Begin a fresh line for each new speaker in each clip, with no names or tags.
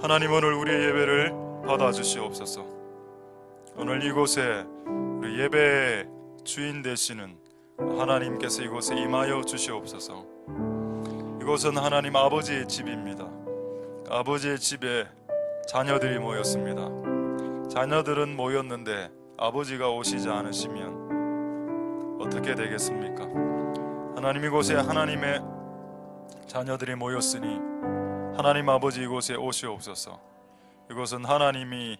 하나님, 오늘 우리의 예배를 받아주시옵소서. 오늘 이곳에 우리 예배의 주인 되시는 하나님께서 이곳에 임하여 주시옵소서. 이곳은 하나님 아버지의 집입니다. 아버지의 집에 자녀들이 모였습니다. 자녀들은 모였는데 아버지가 오시지 않으시면 어떻게 되겠습니까? 하나님, 이곳에 하나님의 자녀들이 모였으니 하나님 아버지 이곳에 오시옵소서. 이곳은 하나님이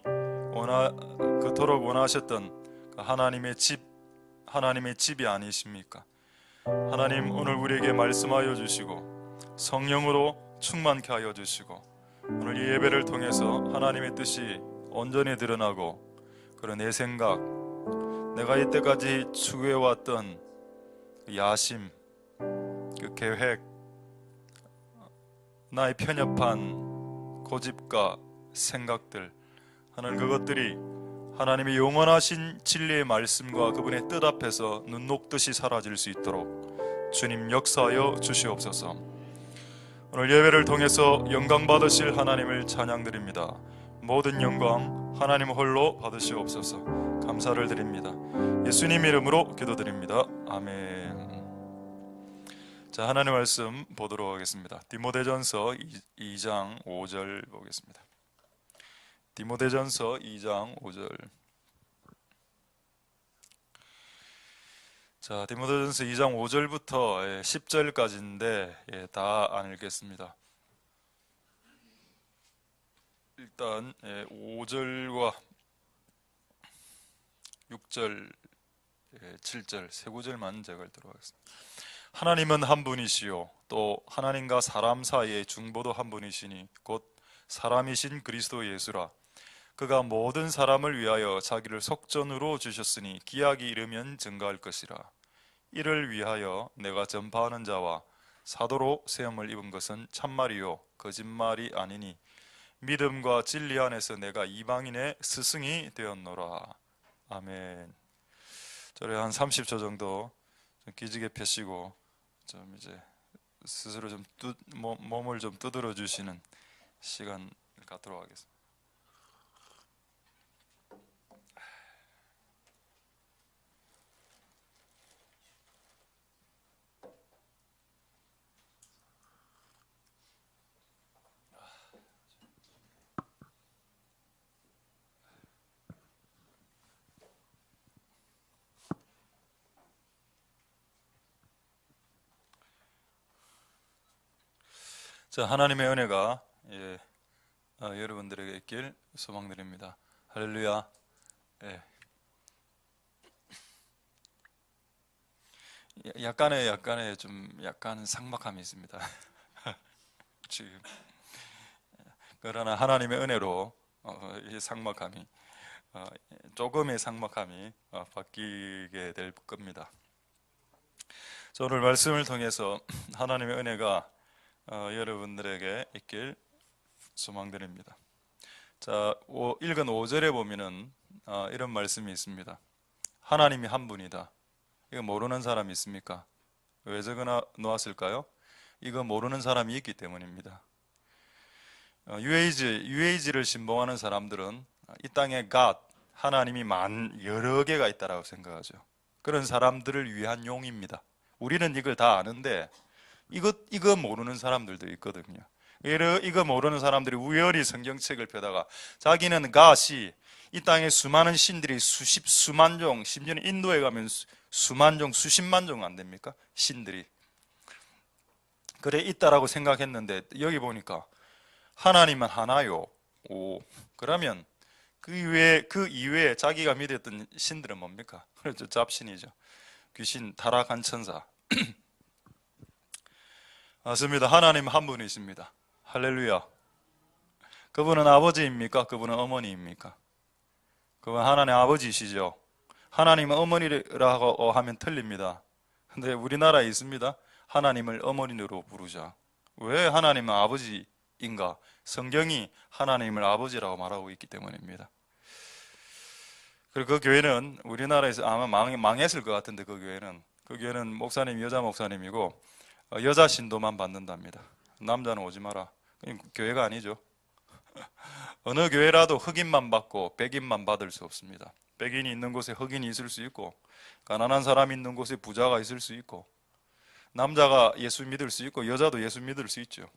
그토록 원하셨던 하나님의 집이 아니십니까? 하나님, 오늘 우리에게 말씀하여 주시고 성령으로 충만케 하여 주시고 오늘 이 예배를 통해서 하나님의 뜻이 온전히 드러나고, 그런 내 생각, 내가 이때까지 추구해왔던 그 야심, 그 계획, 나의 편협한 고집과 생각들, 하나님, 그것들이 하나님의 영원하신 진리의 말씀과 그분의 뜻 앞에서 눈 녹듯이 사라질 수 있도록 주님 역사하여 주시옵소서. 오늘 예배를 통해서 영광 받으실 하나님을 찬양드립니다. 모든 영광 하나님 홀로 받으시옵소서. 감사를 드립니다. 예수님 이름으로 기도드립니다. 아멘. 자, 하나님 말씀 보도록 하겠습니다. 디모데전서 2장 5절 보겠습니다. 디모데전서 2장 5절. 자, 디모데전서 2장 5절부터 10절까지인데 다 안 읽겠습니다. 일단 5절과 6절, 7절 세 구절만 제가 읽도록 하겠습니다. 하나님은 한 분이시요 또 하나님과 사람 사이의 중보도 한 분이시니 곧 사람이신 그리스도 예수라. 그가 모든 사람을 위하여 자기를 속전으로 주셨으니 기약이 이르면 증거할 것이라. 이를 위하여 내가 전파하는 자와 사도로 세움을 입은 것은 참말이요 거짓말이 아니니 믿음과 진리 안에서 내가 이방인의 스승이 되었노라. 아멘. 저를 한 30초 정도 기지개 펴시고 좀 이제 스스로 좀 몸을 좀 두드려 주시는 시간 갖도록 하겠습니다. 자, 하나님의 은혜가 여러분들에게 있길 소망드립니다. 할렐루야. 약간의 약간 삭막함이 있습니다. 지금 그러나 하나님의 은혜로 이 삭막함이 조금의 삭막함이 바뀌게 될 겁니다. 자, 오늘 말씀을 통해서 하나님의 은혜가 여러분들에게 있길 소망드립니다. 자, 읽은 5절에 보면은 이런 말씀이 있습니다. 하나님이 한 분이다. 이거 모르는 사람이 있습니까? 왜 적어 놓았을까요? 이거 모르는 사람이 있기 때문입니다. UAG를 신봉하는 사람들은 이 땅에 God, 하나님이 여러 개가 있다라고 생각하죠. 그런 사람들을 위한 용입니다. 우리는 이걸 다 아는데 이거 모르는 사람들도 있거든요. 이거 모르는 사람들이 우연히 성경책을 펴다가 자기는 가시 이 땅에 수많은 신들이 수만 종, 심지어는 인도에 가면 수만 종, 수십만 종 안 됩니까? 신들이 그래 있다라고 생각했는데 여기 보니까 하나님은 하나요. 그러면 그 이외에 자기가 믿었던 신들은 뭡니까? 그렇죠, 잡신이죠. 귀신, 타락한 천사. 맞습니다. 하나님 한 분이십니다. 할렐루야. 그분은 아버지입니까? 그분은 어머니입니까? 그분은 하나님 아버지시죠. 하나님은 어머니라고 하면 틀립니다. 근데 우리나라에 있습니다. 하나님을 어머니로 부르자. 왜 하나님은 아버지인가? 성경이 하나님을 아버지라고 말하고 있기 때문입니다. 그리고 그 교회는 우리나라에서 아마 망했을 것 같은데 그 교회는 목사님 여자 목사님이고 여자 신도만 받는답니다. 남자는 오지 마라. 교회가 아니죠. 어느 교회라도 흑인만 받고 백인만 받을 수 없습니다. 백인이 있는 곳에 흑인이 있을 수 있고, 가난한 사람이 있는 곳에 부자가 있을 수 있고, 남자가 예수 믿을 수 있고 여자도 예수 믿을 수 있죠.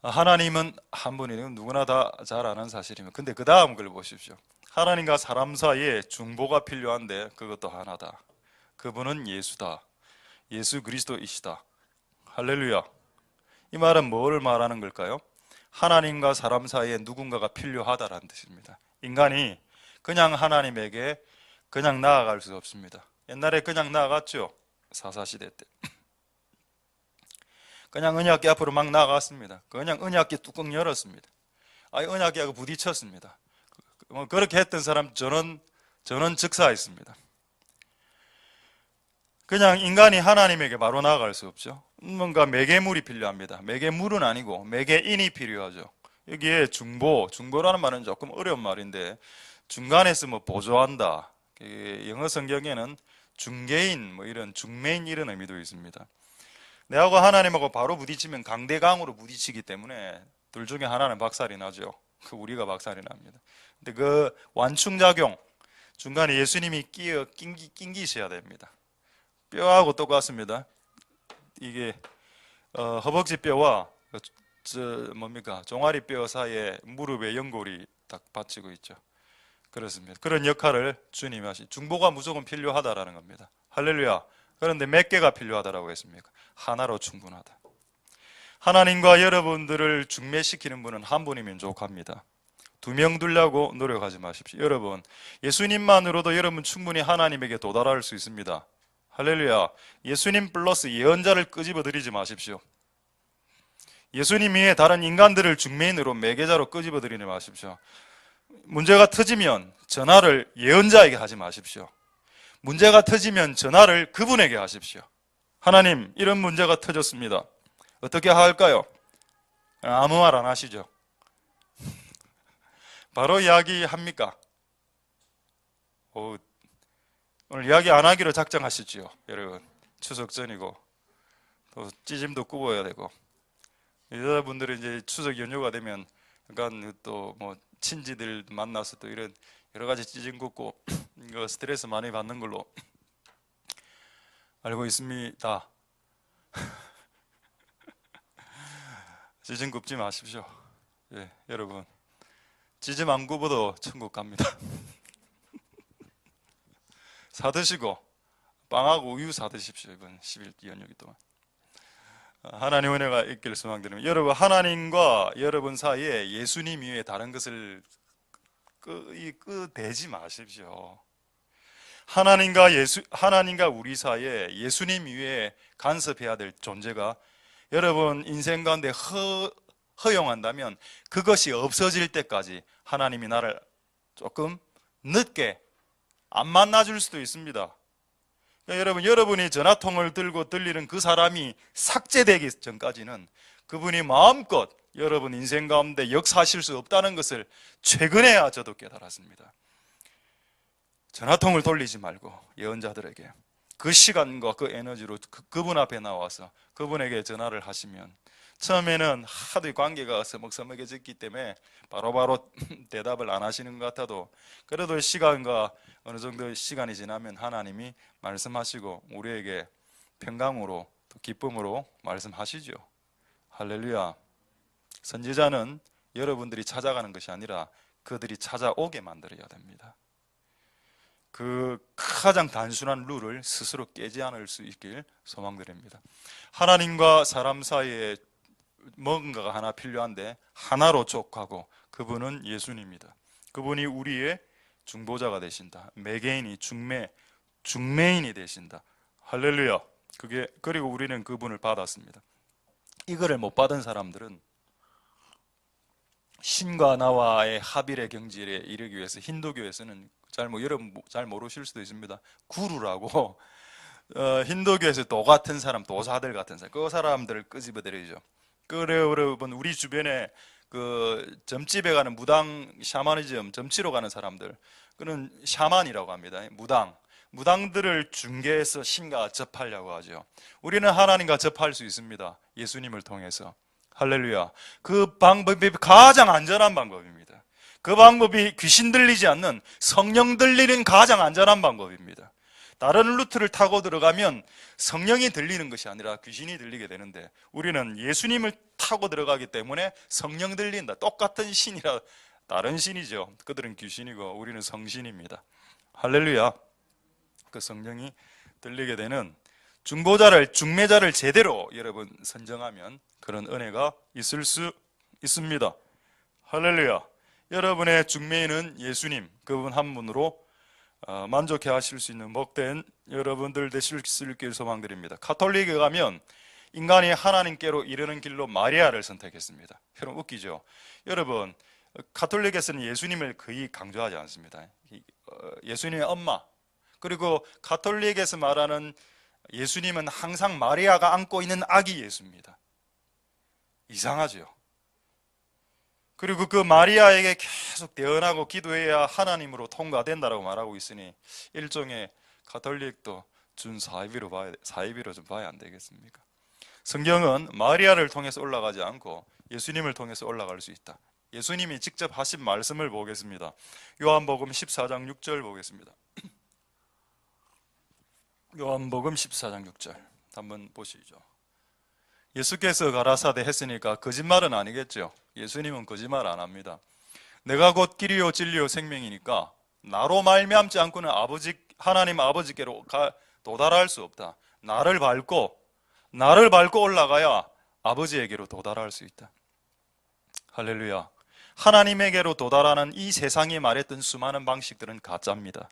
하나님은 한 분이에요. 누구나 다 잘 아는 사실입니다. 근데 그 다음 걸 보십시오. 하나님과 사람 사이에 중보가 필요한데 그것도 하나다. 그분은 예수다. 예수 그리스도이시다. 할렐루야. 이 말은 뭐를 말하는 걸까요? 하나님과 사람 사이에 누군가가 필요하다라는 뜻입니다. 인간이 그냥 하나님에게 그냥 나아갈 수 없습니다. 옛날에 그냥 나아갔죠. 사사시대 때 그냥 언약궤 앞으로 막 나아갔습니다. 그냥 언약궤 뚜껑 열었습니다. 언약궤하고 부딪혔습니다. 그렇게 했던 사람 저는 즉사했습니다. 그냥 인간이 하나님에게 바로 나아갈 수 없죠. 뭔가 매개물이 필요합니다. 매개물은 아니고 매개인이 필요하죠. 여기에 중보라는 말은 조금 어려운 말인데 중간에서 뭐 보조한다. 영어 성경에는 중개인, 이런 중매인 이런 의미도 있습니다. 내하고 하나님하고 바로 부딪히면 강대강으로 부딪히기 때문에 둘 중에 하나는 박살이 나죠. 우리가 박살이 납니다. 근데 그 완충작용, 중간에 예수님이 낑기셔야 됩니다. 뼈하고 똑같습니다. 이게 허벅지 뼈와 종아리 뼈 사이에 무릎에 연골이 딱 받치고 있죠. 그렇습니다. 그런 역할을 주님이 하시. 중보가 무조건 필요하다라는 겁니다. 할렐루야. 그런데 몇 개가 필요하다라고 했습니까? 하나로 충분하다. 하나님과 여러분들을 중매시키는 분은 한 분이면 족합니다. 두 명 두려고 노력하지 마십시오. 여러분, 예수님만으로도 여러분 충분히 하나님에게 도달할 수 있습니다. 할렐루야. 예수님 플러스 예언자를 끄집어 들이지 마십시오. 예수님 위에 다른 인간들을 중매인으로 매개자로 끄집어 들이지 마십시오. 문제가 터지면 전화를 예언자에게 하지 마십시오. 문제가 터지면 전화를 그분에게 하십시오. 하나님, 이런 문제가 터졌습니다. 어떻게 할까요? 아무 말 안 하시죠. 바로 이야기합니까? 오늘 이야기 안 하기로 작정하시죠, 여러분. 추석 전이고 또 찌짐도 굽어야 되고, 여자분들은 이제 추석 연휴가 되면 약간 또 뭐 친지들 만나서 또 이런 여러 가지 찌짐 굽고 이거 스트레스 많이 받는 걸로 알고 있습니다. 찌짐 굽지 마십시오. 예, 여러분, 찌짐 안 굽어도 천국 갑니다. 사드시고 빵하고 우유 사드십시오. 이번 10일 연휴기 동안 하나님 은혜가 있길 소망드립니다. 여러분, 하나님과 여러분 사이에 예수님 이외에 다른 것을 대지 마십시오. 하나님과 우리 사이에 예수님 이외에 간섭해야 될 존재가 여러분 인생 가운데 허용한다면 그것이 없어질 때까지 하나님이 나를 조금 늦게 안 만나줄 수도 있습니다. 그러니까 여러분이 전화통을 들고 들리는 그 사람이 삭제되기 전까지는 그분이 마음껏 여러분 인생 가운데 역사하실 수 없다는 것을 최근에야 저도 깨달았습니다. 전화통을 돌리지 말고 예언자들에게 그 시간과 그 에너지로 그분 앞에 나와서 그분에게 전화를 하시면, 처음에는 하도 관계가 서먹서먹해졌기 때문에 바로바로 대답을 안 하시는 것 같아도 그래도 시간과 어느 정도 시간이 지나면 하나님이 말씀하시고 우리에게 평강으로 또 기쁨으로 말씀하시죠. 할렐루야. 선지자는 여러분들이 찾아가는 것이 아니라 그들이 찾아오게 만들어야 됩니다. 그 가장 단순한 룰을 스스로 깨지 않을 수 있길 소망드립니다. 하나님과 사람 사이에 뭔가가 하나 필요한데 하나로 족하고 그분은 예수님입니다. 그분이 우리의 중보자가 되신다. 매개인이 중매인이 되신다. 할렐루야. 그리고 우리는 그분을 받았습니다. 이거를 못 받은 사람들은 신과 나와의 합일의 경지에 이르기 위해서 힌두교에서는 여러분 잘 모르실 수도 있습니다. 구루라고 힌두교에서 도 같은 사람, 도사들 같은 사람, 그 사람들을 끄집어내리죠. 그래요, 여러분, 우리 주변에 그 점집에 가는 무당 샤머니즘, 점치러 가는 사람들, 그는 샤만이라고 합니다. 무당들을 중개해서 신과 접하려고 하죠. 우리는 하나님과 접할 수 있습니다. 예수님을 통해서. 할렐루야. 그 방법이 가장 안전한 방법입니다. 그 방법이 귀신 들리지 않는, 성령 들리는 가장 안전한 방법입니다. 다른 루트를 타고 들어가면 성령이 들리는 것이 아니라 귀신이 들리게 되는데, 우리는 예수님을 타고 들어가기 때문에 성령 들린다. 똑같은 신이라 다른 신이죠. 그들은 귀신이고 우리는 성신입니다. 할렐루야. 그 성령이 들리게 되는 중매자를 제대로 여러분 선정하면 그런 은혜가 있을 수 있습니다. 할렐루야. 여러분의 중매인은 예수님, 그분 한 분으로 만족해 하실 수 있는 복된 여러분들 되실 수 있길 소망드립니다. 가톨릭에 가면 인간이 하나님께로 이르는 길로 마리아를 선택했습니다. 여러분 웃기죠? 여러분 가톨릭에서는 예수님을 거의 강조하지 않습니다. 예수님의 엄마, 그리고 가톨릭에서 말하는 예수님은 항상 마리아가 안고 있는 아기 예수입니다. 이상하죠? 그리고 그 마리아에게 계속 대언하고 기도해야 하나님으로 통과된다라고 말하고 있으니 일종의 가톨릭도 준 사이비로 좀 봐야 안 되겠습니까? 성경은 마리아를 통해서 올라가지 않고 예수님을 통해서 올라갈 수 있다. 예수님이 직접 하신 말씀을 보겠습니다. 요한복음 14장 6절 보겠습니다. 요한복음 14장 6절 한번 보시죠. 예수께서 가라사대 했으니까 거짓말은 아니겠죠. 예수님은 거짓말 안 합니다. 내가 곧 길이요 진리요 생명이니까 나로 말미암지 않고는 하나님 아버지께로 도달할 수 없다. 나를 밟고 올라가야 아버지에게로 도달할 수 있다. 할렐루야. 하나님에게로 도달하는 이 세상이 말했던 수많은 방식들은 가짜입니다.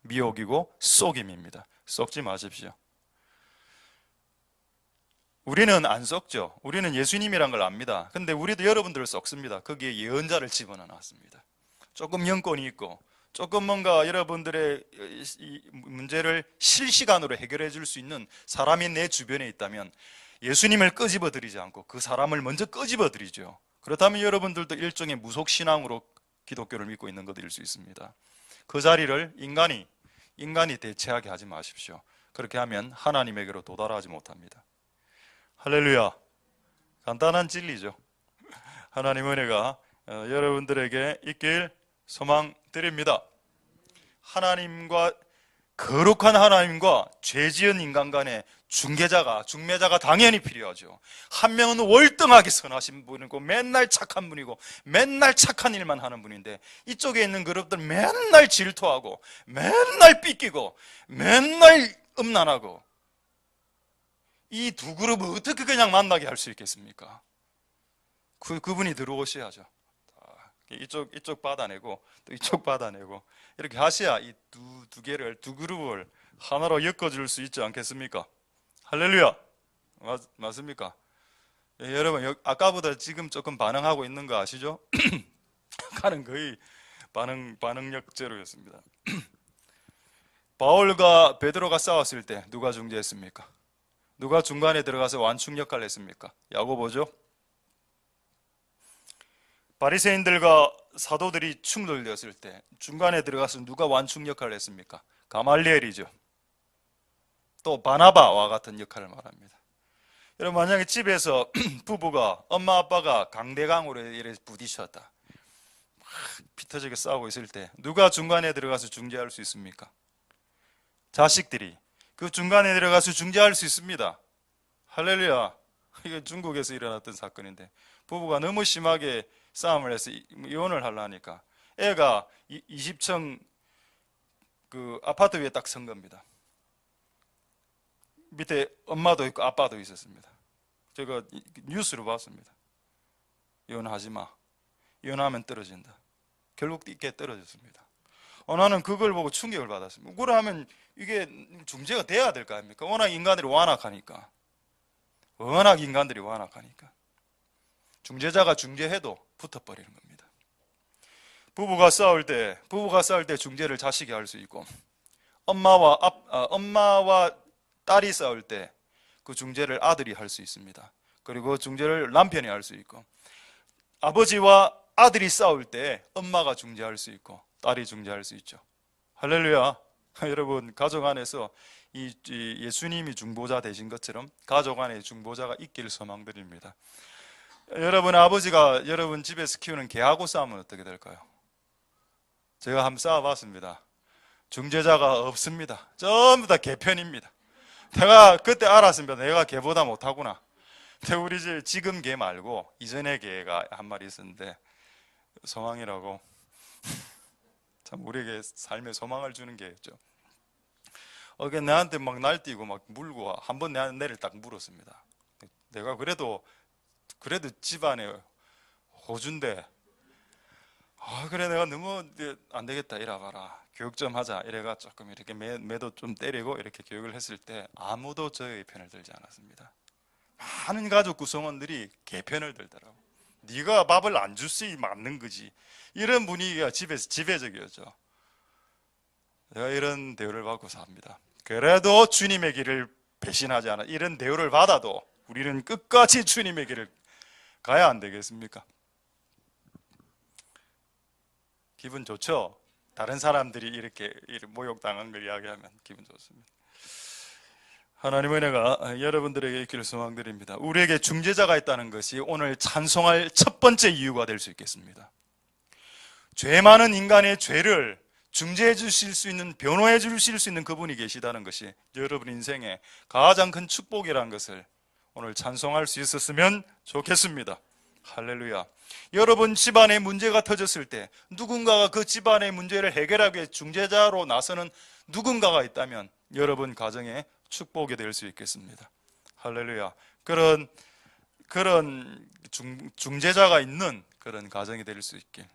미혹이고 속임입니다. 속지 마십시오. 우리는 안 속죠. 우리는 예수님이란 걸 압니다. 근데 우리도 여러분들을 속습니다. 거기에 예언자를 집어넣어놨습니다. 조금 영권이 있고 조금 뭔가 여러분들의 이 문제를 실시간으로 해결해 줄 수 있는 사람이 내 주변에 있다면 예수님을 끄집어 드리지 않고 그 사람을 먼저 끄집어 드리죠. 그렇다면 여러분들도 일종의 무속신앙으로 기독교를 믿고 있는 것일 수 있습니다. 그 자리를 인간이 대체하게 하지 마십시오. 그렇게 하면 하나님에게로 도달하지 못합니다. 할렐루야. 간단한 진리죠. 하나님 은혜가 여러분들에게 있길 소망드립니다. 거룩한 하나님과 죄지은 인간 간의 중매자가 당연히 필요하죠. 한 명은 월등하게 선하신 분이고 맨날 착한 분이고 맨날 착한 일만 하는 분인데, 이쪽에 있는 그룹들은 맨날 질투하고 맨날 삐끼고 맨날 음란하고, 이 두 그룹을 어떻게 그냥 만나게 할 수 있겠습니까? 그분이 들어오셔야죠. 이쪽 받아내고 또 이쪽 받아내고 이렇게 하셔야 이 두 그룹을 하나로 엮어줄 수 있지 않겠습니까? 할렐루야. 맞습니까? 예, 여러분 아까보다 지금 조금 반응하고 있는 거 아시죠? 아까는 거의 반응력 제로였습니다. 바울과 베드로가 싸웠을 때 누가 중재했습니까? 누가 중간에 들어가서 완충 역할을 했습니까? 야고보죠. 바리새인들과 사도들이 충돌되었을 때 중간에 들어가서 누가 완충 역할을 했습니까? 가말리엘이죠. 또 바나바와 같은 역할을 말합니다. 여러분 만약에 집에서 부부가 엄마 아빠가 강대강으로 이렇게 부딪혔다, 피 터지게 싸우고 있을 때 누가 중간에 들어가서 중재할 수 있습니까? 자식들이 그 중간에 들어가서 중재할 수 있습니다. 할렐루야. 이게 중국에서 일어났던 사건인데 부부가 너무 심하게 싸움을 해서 이혼을 하려니까 애가 20층 그 아파트 위에 딱 선 겁니다. 밑에 엄마도 있고 아빠도 있었습니다. 제가 뉴스로 봤습니다. 이혼하지 마. 이혼하면 떨어진다. 결국 있게 떨어졌습니다. 나는 그걸 보고 충격을 받았습니다. 그러면 이게 중재가 돼야 될 거 아닙니까? 워낙 인간들이 완악하니까. 중재자가 중재해도 붙어버리는 겁니다. 부부가 싸울 때 중재를 자식이 할 수 있고, 엄마와 딸이 싸울 때 그 중재를 아들이 할 수 있습니다. 그리고 중재를 남편이 할 수 있고, 아버지와 아들이 싸울 때 엄마가 중재할 수 있고 딸이 중재할 수 있죠. 할렐루야. 여러분 가족 안에서 이 예수님이 중보자 되신 것처럼 가족 안에 중보자가 있기를 소망드립니다. 여러분 아버지가 여러분 집에서 키우는 개하고 싸우면 어떻게 될까요? 제가 한번 싸워봤습니다. 중재자가 없습니다. 전부 다 개 편입니다. 내가 그때 알았습니다. 내가 개보다 못하구나. 근데 우리 집 지금 개 말고 이전에 개가 한 마리 있었는데 소망이라고 참 우리에게 삶에 소망을 주는 개였죠. 그게 내한테 막 날뛰고 막 물고 한 번 내를 딱 물었습니다. 내가 그래도 집안에 호주인데 그래 내가 너무 안 되겠다 이래봐라 교육 좀 하자 이래가 조금 이렇게 매도 좀 때리고 이렇게 교육을 했을 때 아무도 저의 편을 들지 않았습니다. 많은 가족 구성원들이 개 편을 들더라고. 네가 밥을 안 주시 맞는 거지. 이런 분위기가 집에서 지배적이었죠. 제가 이런 대우를 받고 삽니다. 그래도 주님의 길을 배신하지 않아. 이런 대우를 받아도 우리는 끝까지 주님의 길을 가야 안 되겠습니까? 기분 좋죠? 다른 사람들이 이렇게 모욕당한 걸 이야기하면 기분 좋습니다. 하나님의 은혜가 여러분들에게 있기를 소망드립니다. 우리에게 중재자가 있다는 것이 오늘 찬송할 첫 번째 이유가 될 수 있겠습니다. 죄 많은 인간의 죄를 중재해 주실 수 있는, 변호해 주실 수 있는 그분이 계시다는 것이 여러분 인생의 가장 큰 축복이라는 것을 오늘 찬송할 수 있었으면 좋겠습니다. 할렐루야. 여러분 집안에 문제가 터졌을 때 누군가가 그 집안의 문제를 해결하기 위해 중재자로 나서는 누군가가 있다면 여러분 가정에 축복이 될 수 있겠습니다. 할렐루야. 그런 중재자가 있는 그런 가정이 될 수 있길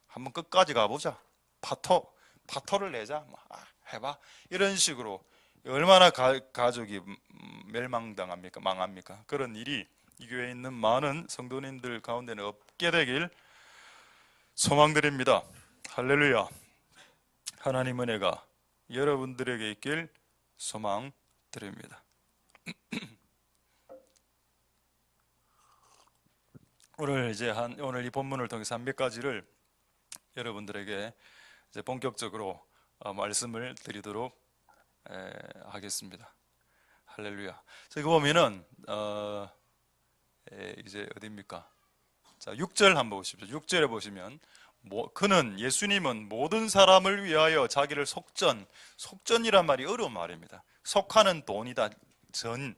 한번 끝까지 가보자. 파토를 내자. 해봐. 이런 식으로 얼마나 가족이 멸망당합니까? 망합니까? 그런 일이 이 교회에 있는 많은 성도님들 가운데는 없게 되길 소망드립니다. 할렐루야. 하나님 은혜가 여러분들에게 있길 소망드립니다. 오늘 이 본문을 통해서 한 몇 가지를 여러분들에게 이제 본격적으로 말씀을 드리도록 하겠습니다. 할렐루야. 저기 보면은 이제 어디입니까? 자, 6절 한번 보십시오. 6절에 보시면 그는 예수님은 모든 사람을 위하여 자기를 속전이란 말이 어려운 말입니다. 속하는 돈이다. 전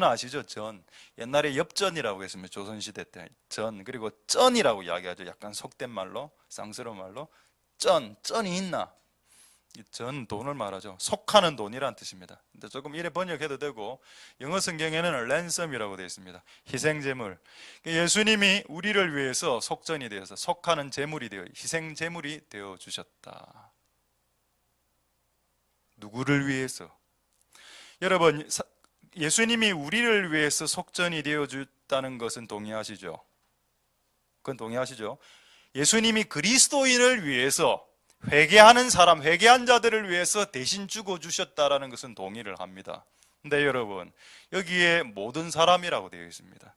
아시죠? 전. 옛날에 엽전이라고 했습니다. 조선시대 때 전. 그리고 쩐이라고 이야기하죠. 약간 속된 말로, 쌍스러운 말로. 쩐이 있나? 전 돈을 말하죠. 속하는 돈이란 뜻입니다. 근데 조금 이래 번역해도 되고 영어 성경에는 랜섬이라고 되어 있습니다. 희생제물. 예수님이 우리를 위해서 속전이 되어서 속하는 제물이 되어 희생제물이 되어 주셨다. 누구를 위해서? 여러분 예수님이 우리를 위해서 속전이 되어 줬다는 것은 동의하시죠? 그건 동의하시죠? 예수님이 그리스도인을 위해서 회개하는 사람, 회개한 자들을 위해서 대신 죽어주셨다라는 것은 동의를 합니다. 근데 여러분 여기에 모든 사람이라고 되어 있습니다.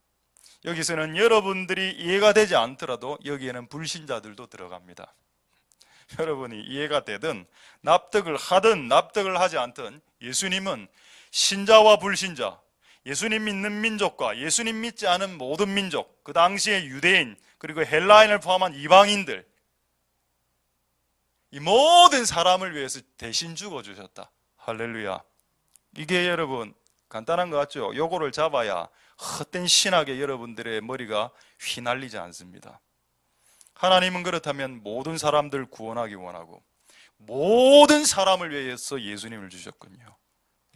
여기서는 여러분들이 이해가 되지 않더라도 여기에는 불신자들도 들어갑니다. 여러분이 이해가 되든 납득을 하든 납득을 하지 않든 예수님은 신자와 불신자, 예수님 믿는 민족과 예수님 믿지 않은 모든 민족, 그 당시의 유대인 그리고 헬라인을 포함한 이방인들, 이 모든 사람을 위해서 대신 죽어주셨다. 할렐루야. 이게 여러분 간단한 것 같죠? 요거를 잡아야 헛된 신학에 여러분들의 머리가 휘날리지 않습니다. 하나님은 그렇다면 모든 사람들 구원하기 원하고 모든 사람을 위해서 예수님을 주셨군요.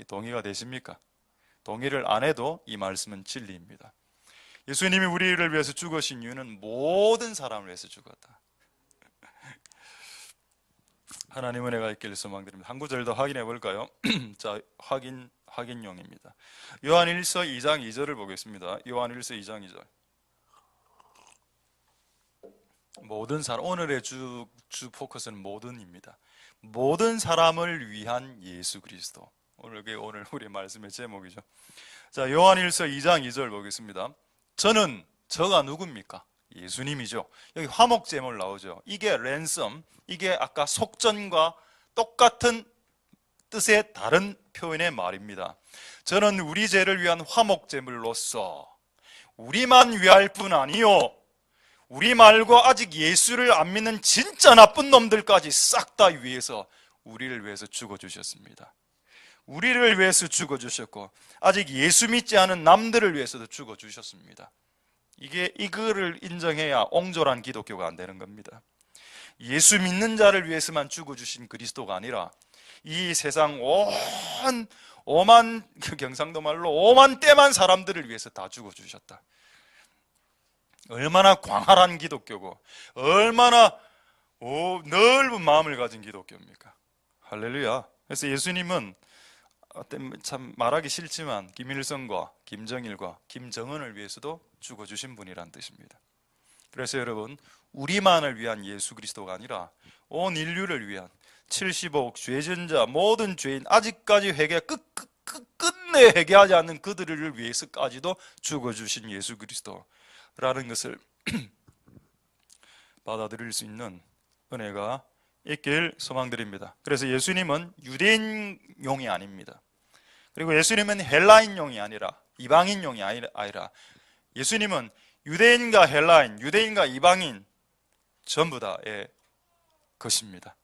동의가 되십니까? 동의를 안 해도 이 말씀은 진리입니다. 예수님이 우리를 위해서 죽으신 이유는 모든 사람을 위해서 죽었다. 하나님 은혜가 있기를 소망드립니다. 한 구절 더 확인해 볼까요? 자, 확인용입니다. 요한일서 2장 2절을 보겠습니다. 요한일서 2장 2절. 모든 사람, 오늘의 주 포커스는 모든입니다. 모든 사람을 위한 예수 그리스도. 오늘 우리 말씀의 제목이죠. 자, 요한일서 2장 2절 보겠습니다. 저가 누굽니까? 예수님이죠. 여기 화목제물 나오죠. 이게 랜섬, 이게 아까 속전과 똑같은 뜻의 다른 표현의 말입니다. 저는 우리 죄를 위한 화목제물로서 우리만 위할 뿐 아니요 우리 말고 아직 예수를 안 믿는 진짜 나쁜 놈들까지 싹 다 위해서 우리를 위해서 죽어주셨습니다. 우리를 위해서 죽어주셨고 아직 예수 믿지 않은 남들을 위해서도 죽어주셨습니다. 이거를 인정해야 옹졸한 기독교가 안 되는 겁니다. 예수 믿는 자를 위해서만 죽어주신 그리스도가 아니라 이 세상 오만 경상도 말로 오만 때만 사람들을 위해서 다 죽어주셨다. 얼마나 광활한 기독교고 얼마나 넓은 마음을 가진 기독교입니까? 할렐루야. 그래서 예수님은 참 말하기 싫지만 김일성과 김정일과 김정은을 위해서도 죽어주신 분이란 뜻입니다. 그래서 여러분, 우리만을 위한 예수 그리스도가 아니라 온 인류를 위한 75억 죄전자 모든 죄인 아직까지 끝내 회개하지 않는 그들을 위해서까지도 죽어주신 예수 그리스도라는 것을 받아들일 수 있는 은혜가 있길 소망드립니다. 그래서 예수님은 유대인용이 아닙니다. 그리고 예수님은 헬라인용이 아니라 이방인용이 아니라 예수님은 유대인과 헬라인, 유대인과 이방인 전부 다의 것입니다.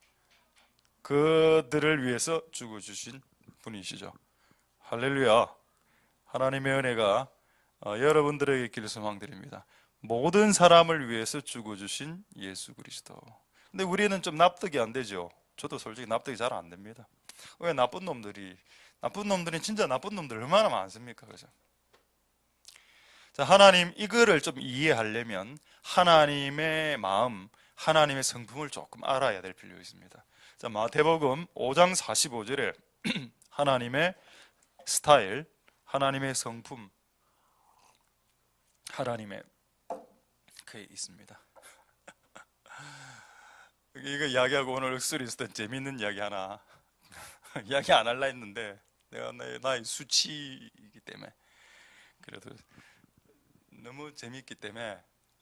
그들을 위해서 죽어주신 분이시죠. 할렐루야. 하나님의 은혜가 여러분들에게 있기를 소망드립니다. 모든 사람을 위해서 죽어주신 예수 그리스도. 근데 우리는 좀 납득이 안 되죠. 저도 솔직히 납득이 잘 안 됩니다. 왜 나쁜 놈들이 진짜 나쁜 놈들 얼마나 많습니까? 그죠? 자, 하나님 이거를 좀 이해하려면 하나님의 마음, 하나님의 성품을 조금 알아야 될 필요가 있습니다. 자, 마태복음 5장 45절에 하나님의 스타일, 하나님의 성품, 하나님의 그게 있습니다. 이거 이야기하고 오늘 억수로 있었던 재밌는 이야기 하나 이야기 안 할라 했는데 내가 나의 수치이기 때문에 그래도 너무 재밌기 때문에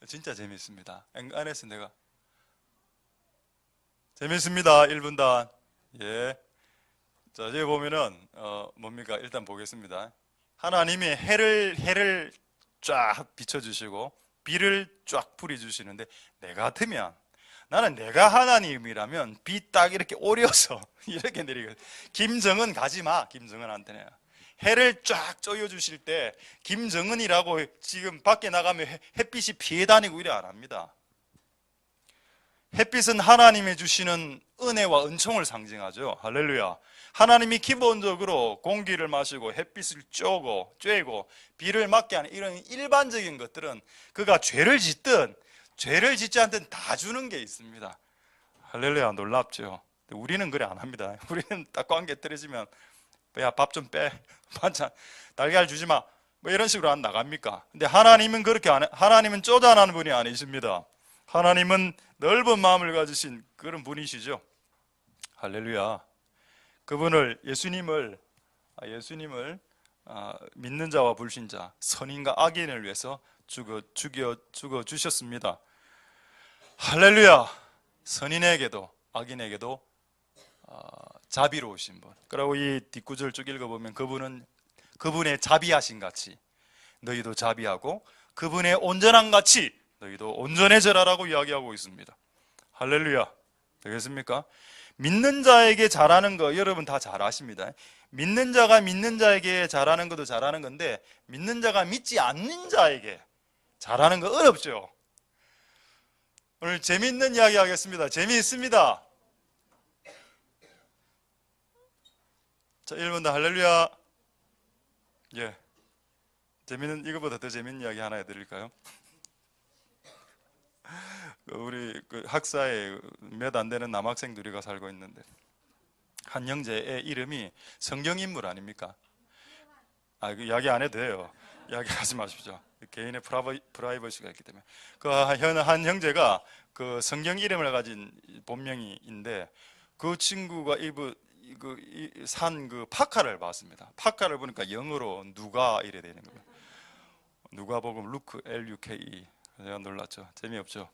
진짜 재밌습니다. 안에서 내가 재밌습니다. 1분단. 예. 자, 여기 보면은 뭡니까? 일단 보겠습니다. 하나님이 해를 쫙 비춰주시고 비를 쫙 뿌려주시는데 내 같으면 나는 내가 하나님이라면 비 딱 이렇게 오려서 이렇게 내리거든. 김정은 가지마. 김정은한테는 해를 쫙 쪼여주실 때 김정은이라고 지금 밖에 나가면 햇빛이 피해 다니고 이래 안 합니다. 햇빛은 하나님이 주시는 은혜와 은총을 상징하죠. 할렐루야. 하나님이 기본적으로 공기를 마시고 햇빛을 쬐고 비를 맞게 하는 이런 일반적인 것들은 그가 죄를 짓든 죄를 짓지 않든 다 주는 게 있습니다. 할렐루야. 놀랍죠. 우리는 그래 안 합니다. 우리는 딱 관계 떨어지면 야, 밥 좀 빼. 반찬 달걀 주지 마. 뭐 이런 식으로 안 나갑니까? 근데 하나님은 그렇게 안 해. 하나님은 쪼잔한 분이 아니십니다. 하나님은 넓은 마음을 가지신 그런 분이시죠. 할렐루야. 그분을 예수님을 믿는 자와 불신자, 선인과 악인을 위해서 죽어 주셨습니다. 할렐루야. 선인에게도 악인에게도 자비로우신 분. 그리고 이 뒷구절 쭉 읽어보면 그분의 자비하신 같이 너희도 자비하고 그분의 온전한 같이 너희도 온전해져라라고 이야기하고 있습니다. 할렐루야. 되겠습니까? 믿는 자에게 잘하는 거 여러분 다 잘 아십니다. 믿는 자가 믿는 자에게 잘하는 것도 잘하는 건데 믿는 자가 믿지 않는 자에게 잘하는 거 어렵죠. 오늘 재미있는 이야기 하겠습니다. 재미있습니다. 자, 1분 더 할렐루야. 예. 이거보다 더 재미있는 이야기 하나 해드릴까요? 우리 학사에 몇 안 되는 남학생 둘이가 살고 있는데 한 형제의 이름이 성경인물 아닙니까? 그 이야기 안 해도 돼요. 이야기하지 마십시오. 개인의 프라이버시가 있기 때문에. 그 한 형제가 그 성경 이름을 가진 본명인데 그 친구가 산 그 파카를 봤습니다. 파카를 보니까 영어로 누가 이래 되는 거예요. 누가복음 루크 LUKE. 제가 놀랐죠. 재미없죠.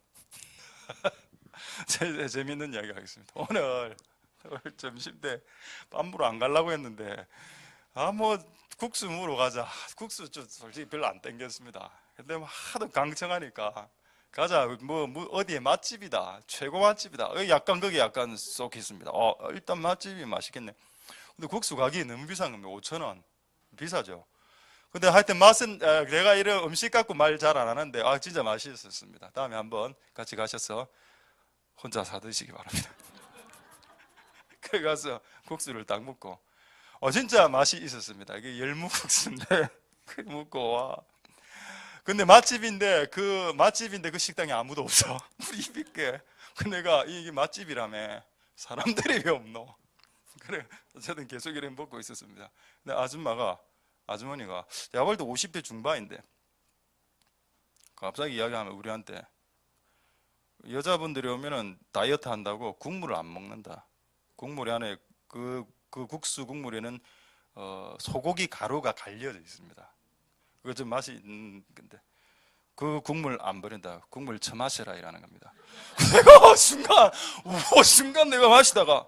재미있는 이야기 하겠습니다. 오늘 점심 때 빰부로 안 가려고 했는데 뭐 국수 먹으러 가자. 국수 좀 솔직히 별로 안 땡겼습니다. 근데 하도 강청하니까 가자, 어디에 맛집이다, 최고 맛집이다. 약간 거기 약간 쏙했습니다. 일단 맛집이 맛있겠네. 근데 국수 가격이 너무 비싼 겁니다. 5,000원. 비싸죠. 근데 하여튼 맛은, 내가 이런 음식 갖고 말 잘 안 하는데, 진짜 맛있었습니다. 다음에 한번 같이 가셔서 혼자 사 드시기 바랍니다. 그래 가서 국수를 딱 먹고, 진짜 맛이 있었습니다. 이게 열무국수인데, 그 먹고, 와. 근데 맛집인데 그 식당에 아무도 없어. 우리 입있게. 그 내가 이게 맛집이라며 사람들이 왜 없노? 그래, 어쨌든 계속 이렇게 먹고 있었습니다. 근데 아주머니가 제가 볼 때 50대 중반인데 갑자기 이야기하면 우리한테 여자분들이 오면은 다이어트 한다고 국물을 안 먹는다. 국물 안에 그 국수 국물에는 소고기 가루가 갈려져 있습니다. 그거 좀 맛이 있는 건데 그 국물 안 버린다. 국물 처마셔라 이라는 겁니다. 내가 순간 내가 마시다가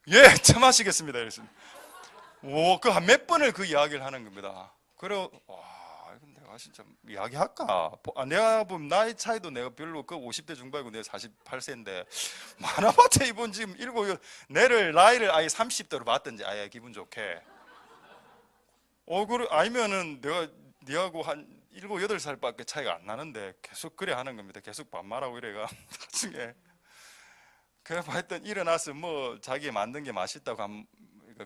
예, 처마시겠습니다 이랬습니다. 그 한 몇 번을 그 이야기를 하는 겁니다. 그래, 내가 진짜 이야기할까? 내가 보면 나이 차이도 내가 별로 50대 중반이고 내가 48세인데 많아봤자 이번 지금 나이를 아예 30대로 봤든지 아예 기분 좋게. 그래, 아니면은 내가 니하고 한 7, 8살밖에 차이가 안 나는데 계속 그래 하는 겁니다. 계속 반말하고 이래가 나중에 그래 하여튼 일어나서 자기 만든 게 맛있다고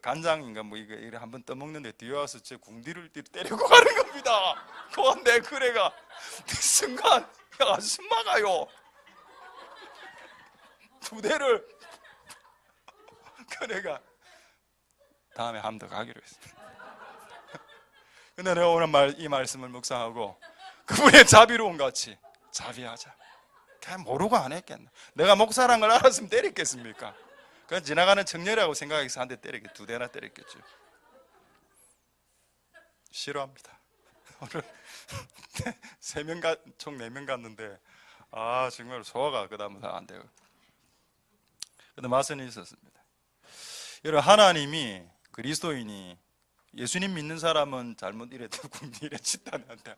간장인가 이거 한번 떠먹는데 뒤에 와서 제 궁디를 때리고 가는 겁니다. 그런데 그래가 순간 아줌마가요 두 대를 그래가 다음에 한 번 더 가기로 했습니다. 근데 내가 오늘 이 말씀을 묵상하고 그분의 자비로움 같이 자비하자. 그냥 모르고 안 했겠나. 내가 목사란 걸 알았으면 때렸겠습니까? 그냥 지나가는 청년이라고 생각해서 한 대 때렸겠죠. 2대나 때렸겠죠. 싫어합니다. 오늘 총 4명 갔는데 정말 소화가 그다음부터 안 돼요. 근데 맛은 있었습니다. 여러분, 하나님이 그리스도인이 예수님 믿는 사람은 잘못 이랬다고 이랬다는데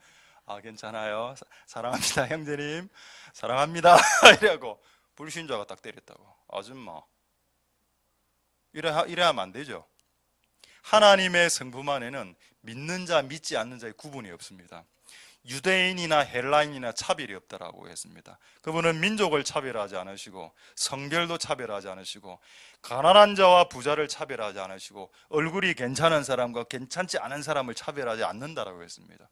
괜찮아요. 사랑합니다 형제님 사랑합니다 이라고 불신자가 딱 때렸다고. 아줌마 이래하면 안 되죠. 하나님의 성품 안에는 믿는 자 믿지 않는 자의 구분이 없습니다. 유대인이나 헬라인이나 차별이 없다라고 했습니다. 그분은 민족을 차별하지 않으시고 성별도 차별하지 않으시고 가난한 자와 부자를 차별하지 않으시고 얼굴이 괜찮은 사람과 괜찮지 않은 사람을 차별하지 않는다라고 했습니다.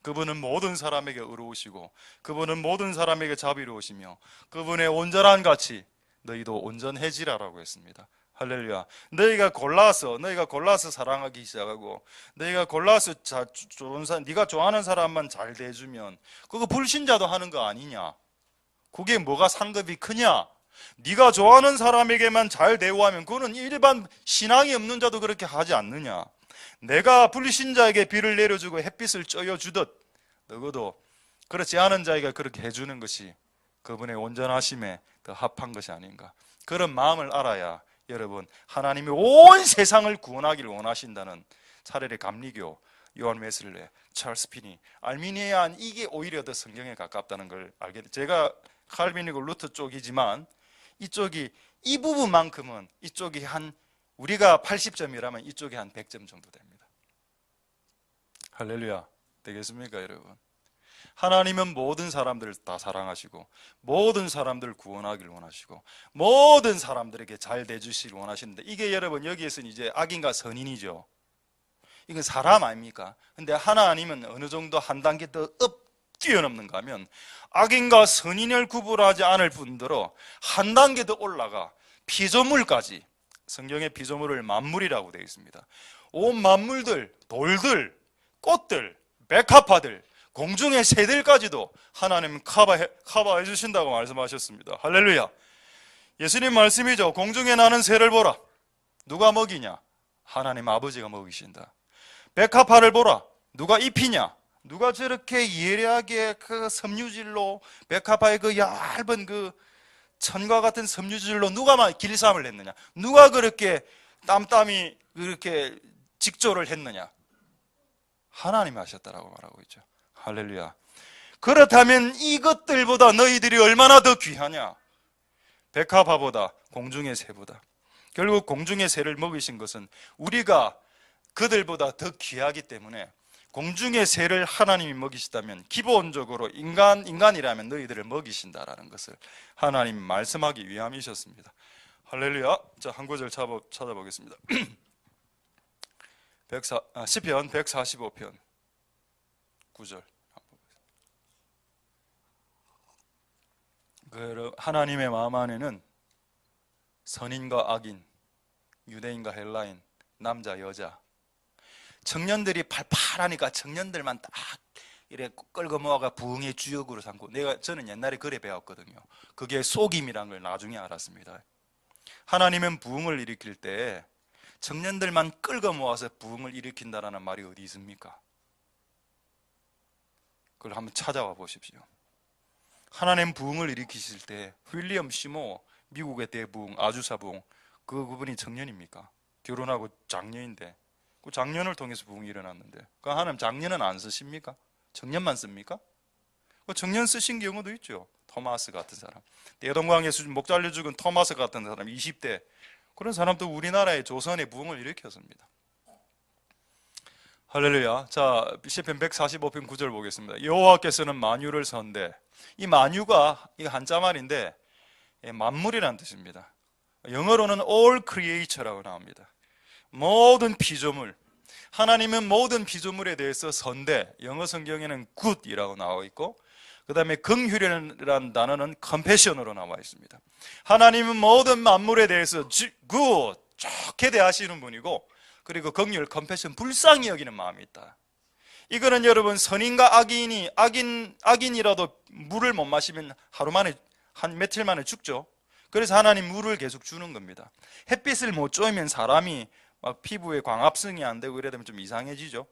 그분은 모든 사람에게 의로우시고 그분은 모든 사람에게 자비로우시며 그분의 온전한 같이 너희도 온전해지라라고 했습니다. 할렐루야. 너희가 골라서 사랑하기 시작하고 너희가 골라서 네가 좋아하는 사람만 잘 대해주면 그거 불신자도 하는 거 아니냐? 그게 뭐가 상급이 크냐? 네가 좋아하는 사람에게만 잘 대우하면 그거는 일반 신앙이 없는 자도 그렇게 하지 않느냐? 내가 불신자에게 비를 내려주고 햇빛을 쬐어주듯 너희도 그렇지 않은 자에게 그렇게 해주는 것이 그분의 온전하심에 더 합한 것이 아닌가. 그런 마음을 알아야 여러분, 하나님이 온 세상을 구원하기를 원하신다는 차라리 감리교, 요한 웨슬레, 찰스 피니, 알미니안 이게 오히려 더 성경에 가깝다는 걸 알게 돼요. 제가 칼빈이고 루터 쪽이지만 이 부분만큼은 이쪽이 우리가 80점이라면 이쪽이 한 100점 정도 됩니다. 할렐루야. 되겠습니까 여러분? 하나님은 모든 사람들을 다 사랑하시고 모든 사람들을 구원하기를 원하시고 모든 사람들에게 잘 대주시길 원하시는데 이게 여러분 여기에서는 이제 악인과 선인이죠. 이건 사람 아닙니까? 근데 하나님은 어느 정도 한 단계 더 뛰어넘는가 하면 악인과 선인을 구분하지 않을 뿐더러 한 단계 더 올라가 피조물까지, 성경의 피조물을 만물이라고 되어 있습니다. 온 만물들, 돌들, 꽃들, 백합화들, 공중의 새들까지도 하나님은 커버해 주신다고 말씀하셨습니다. 할렐루야. 예수님 말씀이죠. 공중에 나는 새를 보라. 누가 먹이냐? 하나님 아버지가 먹이신다. 백합화를 보라. 누가 입히냐? 누가 저렇게 예리하게 그 섬유질로 백합화의 그 얇은 그 천과 같은 섬유질로 누가 길쌈을 했느냐? 누가 그렇게 땀땀이 그렇게 직조를 했느냐? 하나님이 하셨다라고 말하고 있죠. 할렐루야. 그렇다면 이것들보다 너희들이 얼마나 더 귀하냐? 백합화보다, 공중의 새보다. 결국 공중의 새를 먹이신 것은 우리가 그들보다 더 귀하기 때문에 공중의 새를 하나님이 먹이시다면 기본적으로 인간이라면 너희들을 먹이신다라는 것을 하나님 말씀하기 위함이셨습니다. 할렐루야. 자, 한 구절 찾아보겠습니다. 시편 145편 9절. 하나님의 마음 안에는 선인과 악인, 유대인과 헬라인, 남자, 여자, 청년들이 팔팔하니까 청년들만 딱 이래 끌고 모아가 부흥의 주역으로 삼고, 저는 옛날에 그래 배웠거든요. 그게 속임이라는 걸 나중에 알았습니다. 하나님은 부흥을 일으킬 때 청년들만 끌고 모아서 부흥을 일으킨다라는 말이 어디 있습니까? 그걸 한번 찾아와 보십시오. 하나님 부흥을 일으키실 때 윌리엄 시모, 미국의 대부흥, 아주사 부흥, 그분이 청년입니까? 결혼하고 장녀인데 그 장년을 통해서 부흥이 일어났는데, 그 하나님 장년은 안 쓰십니까? 청년만 씁니까? 그 청년 쓰신 경우도 있죠. 토마스 같은 사람, 대동강에서 목 잘려 죽은 토마스 같은 사람, 20대 그런 사람도 우리나라의 조선의 부흥을 일으켰습니다. 할렐루야. 자, 시편 145편 9절 보겠습니다. 여호와께서는 만유를 선대. 이 만유가 이 한자말인데 만물이라는 뜻입니다. 영어로는 all creature라고 나옵니다. 모든 피조물. 하나님은 모든 피조물에 대해서 선대, 영어 성경에는 good이라고 나와 있고, 그 다음에 긍휼이라는 단어는 compassion으로 나와 있습니다. 하나님은 모든 만물에 대해서 good, 좋게 대하시는 분이고, 그리고 긍휼, 컴패션, 불쌍히 여기는 마음이 있다. 이거는 여러분, 선인과 악인이라도 물을 못 마시면 하루 만에, 한 며칠 만에 죽죠. 그래서 하나님 물을 계속 주는 겁니다. 햇빛을 못 쬐면 사람이 막 피부에 광합성이 안 되고 이래 되면 좀 이상해지죠.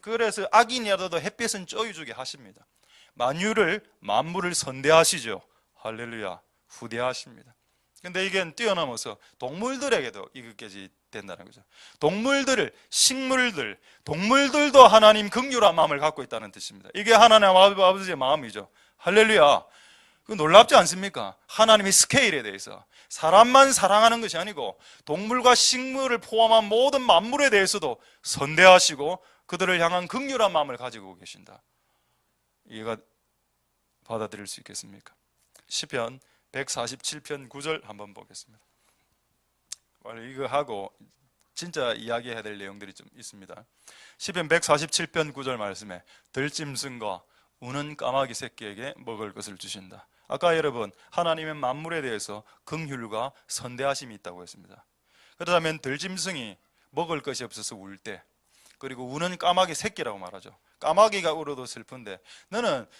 그래서 악인이라도 햇빛은 쬐어주게 하십니다. 만물을 선대하시죠. 할렐루야. 후대하십니다. 근데 이게 뛰어넘어서 동물들에게도 이것까지 된다는 거죠. 동물들도 하나님 긍휼한 마음을 갖고 있다는 뜻입니다. 이게 하나님 아버지의 마음이죠. 할렐루야. 그 놀랍지 않습니까? 하나님의 스케일에 대해서 사람만 사랑하는 것이 아니고 동물과 식물을 포함한 모든 만물에 대해서도 선대하시고 그들을 향한 긍휼한 마음을 가지고 계신다. 이해가 받아들일 수 있겠습니까? 시편 147편 9절 한번 보겠습니다. 이거 하고 진짜 이야기해야 될 내용들이 좀 있습니다. 시편 147편 9절 말씀에 들짐승과 우는 까마귀 새끼에게 먹을 것을 주신다. 아까 여러분, 하나님의 만물에 대해서 긍휼과 선대하심이 있다고 했습니다. 그렇다면 들짐승이 먹을 것이 없어서 울 때, 그리고 우는 까마귀 새끼라고 말하죠. 까마귀가 울어도 슬픈데,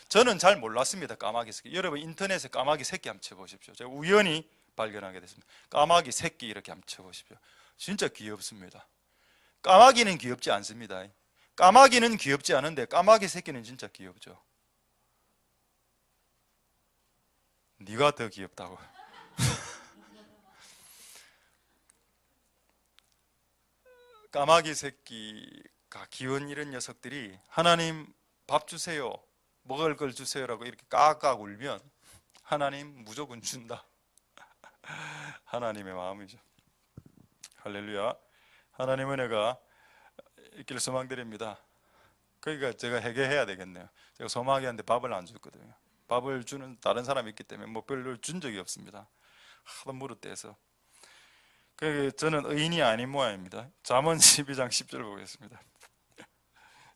저는 잘 몰랐습니다. 까마귀 새끼. 여러분 인터넷에 까마귀 새끼 한번 쳐보십시오. 제가 우연히 발견하게 됐습니다. 까마귀 새끼 이렇게 한번 쳐보십시오. 진짜 귀엽습니다. 까마귀는 귀엽지 않습니다. 까마귀는 귀엽지 않은데 까마귀 새끼는 진짜 귀엽죠. 네가 더 귀엽다고. 까마귀 새끼가 귀여운 이런 녀석들이 하나님 밥 주세요, 먹을 걸 주세요라고 이렇게 깍깍 울면 하나님 무조건 준다. 하나님의 마음이죠. 할렐루야. 하나님 은혜가 있기를 소망드립니다. 그러니까 제가 회개해야 되겠네요. 제가 소망이한테 밥을 안 줬거든요. 밥을 주는 다른 사람이 있기 때문에 별로 준 적이 없습니다. 하도 무릇대서. 저는 의인이 아닌 모양입니다. 잠언 12장 10절 보겠습니다.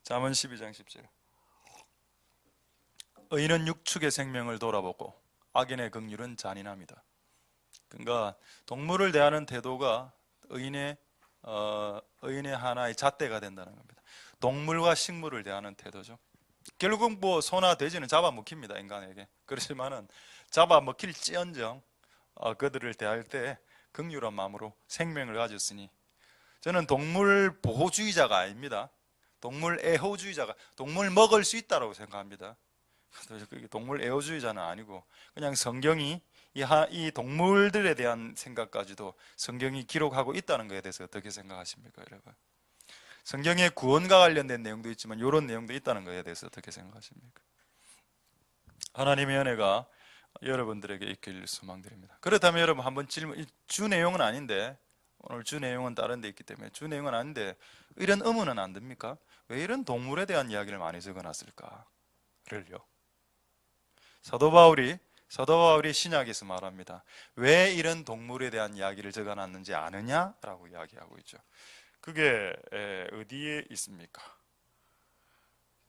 잠언 12장 10절. 의인은 육축의 생명을 돌아보고 악인의 긍휼은 잔인합니다. 그러니까 동물을 대하는 태도가 의인의 하나의 잣대가 된다는 겁니다. 동물과 식물을 대하는 태도죠. 결국 소나 돼지는 잡아먹힙니다, 인간에게. 그렇지만은 잡아먹힐지언정 그들을 대할 때 긍휼한 마음으로 생명을 가졌으니, 저는 동물 보호주의자가 아닙니다. 동물 애호주의자가, 동물 먹을 수 있다고 생각합니다. 동물 애호주의자는 아니고 그냥 성경이 이 동물들에 대한 생각까지도 성경이 기록하고 있다는 것에 대해서 어떻게 생각하십니까, 여러분? 성경에 구원과 관련된 내용도 있지만 이런 내용도 있다는 것에 대해서 어떻게 생각하십니까? 하나님의 은혜가 여러분들에게 있길 소망드립니다. 그렇다면 여러분 한번 질문, 주 내용은 아닌데, 오늘 주 내용은 다른 데 있기 때문에 주 내용은 아닌데 이런 의문은 안 듭니까? 왜 이런 동물에 대한 이야기를 많이 적어놨을까를요. 사도 바울이 신약에서 말합니다. 왜 이런 동물에 대한 이야기를 적어놨는지 아느냐라고 이야기하고 있죠. 그게 어디에 있습니까?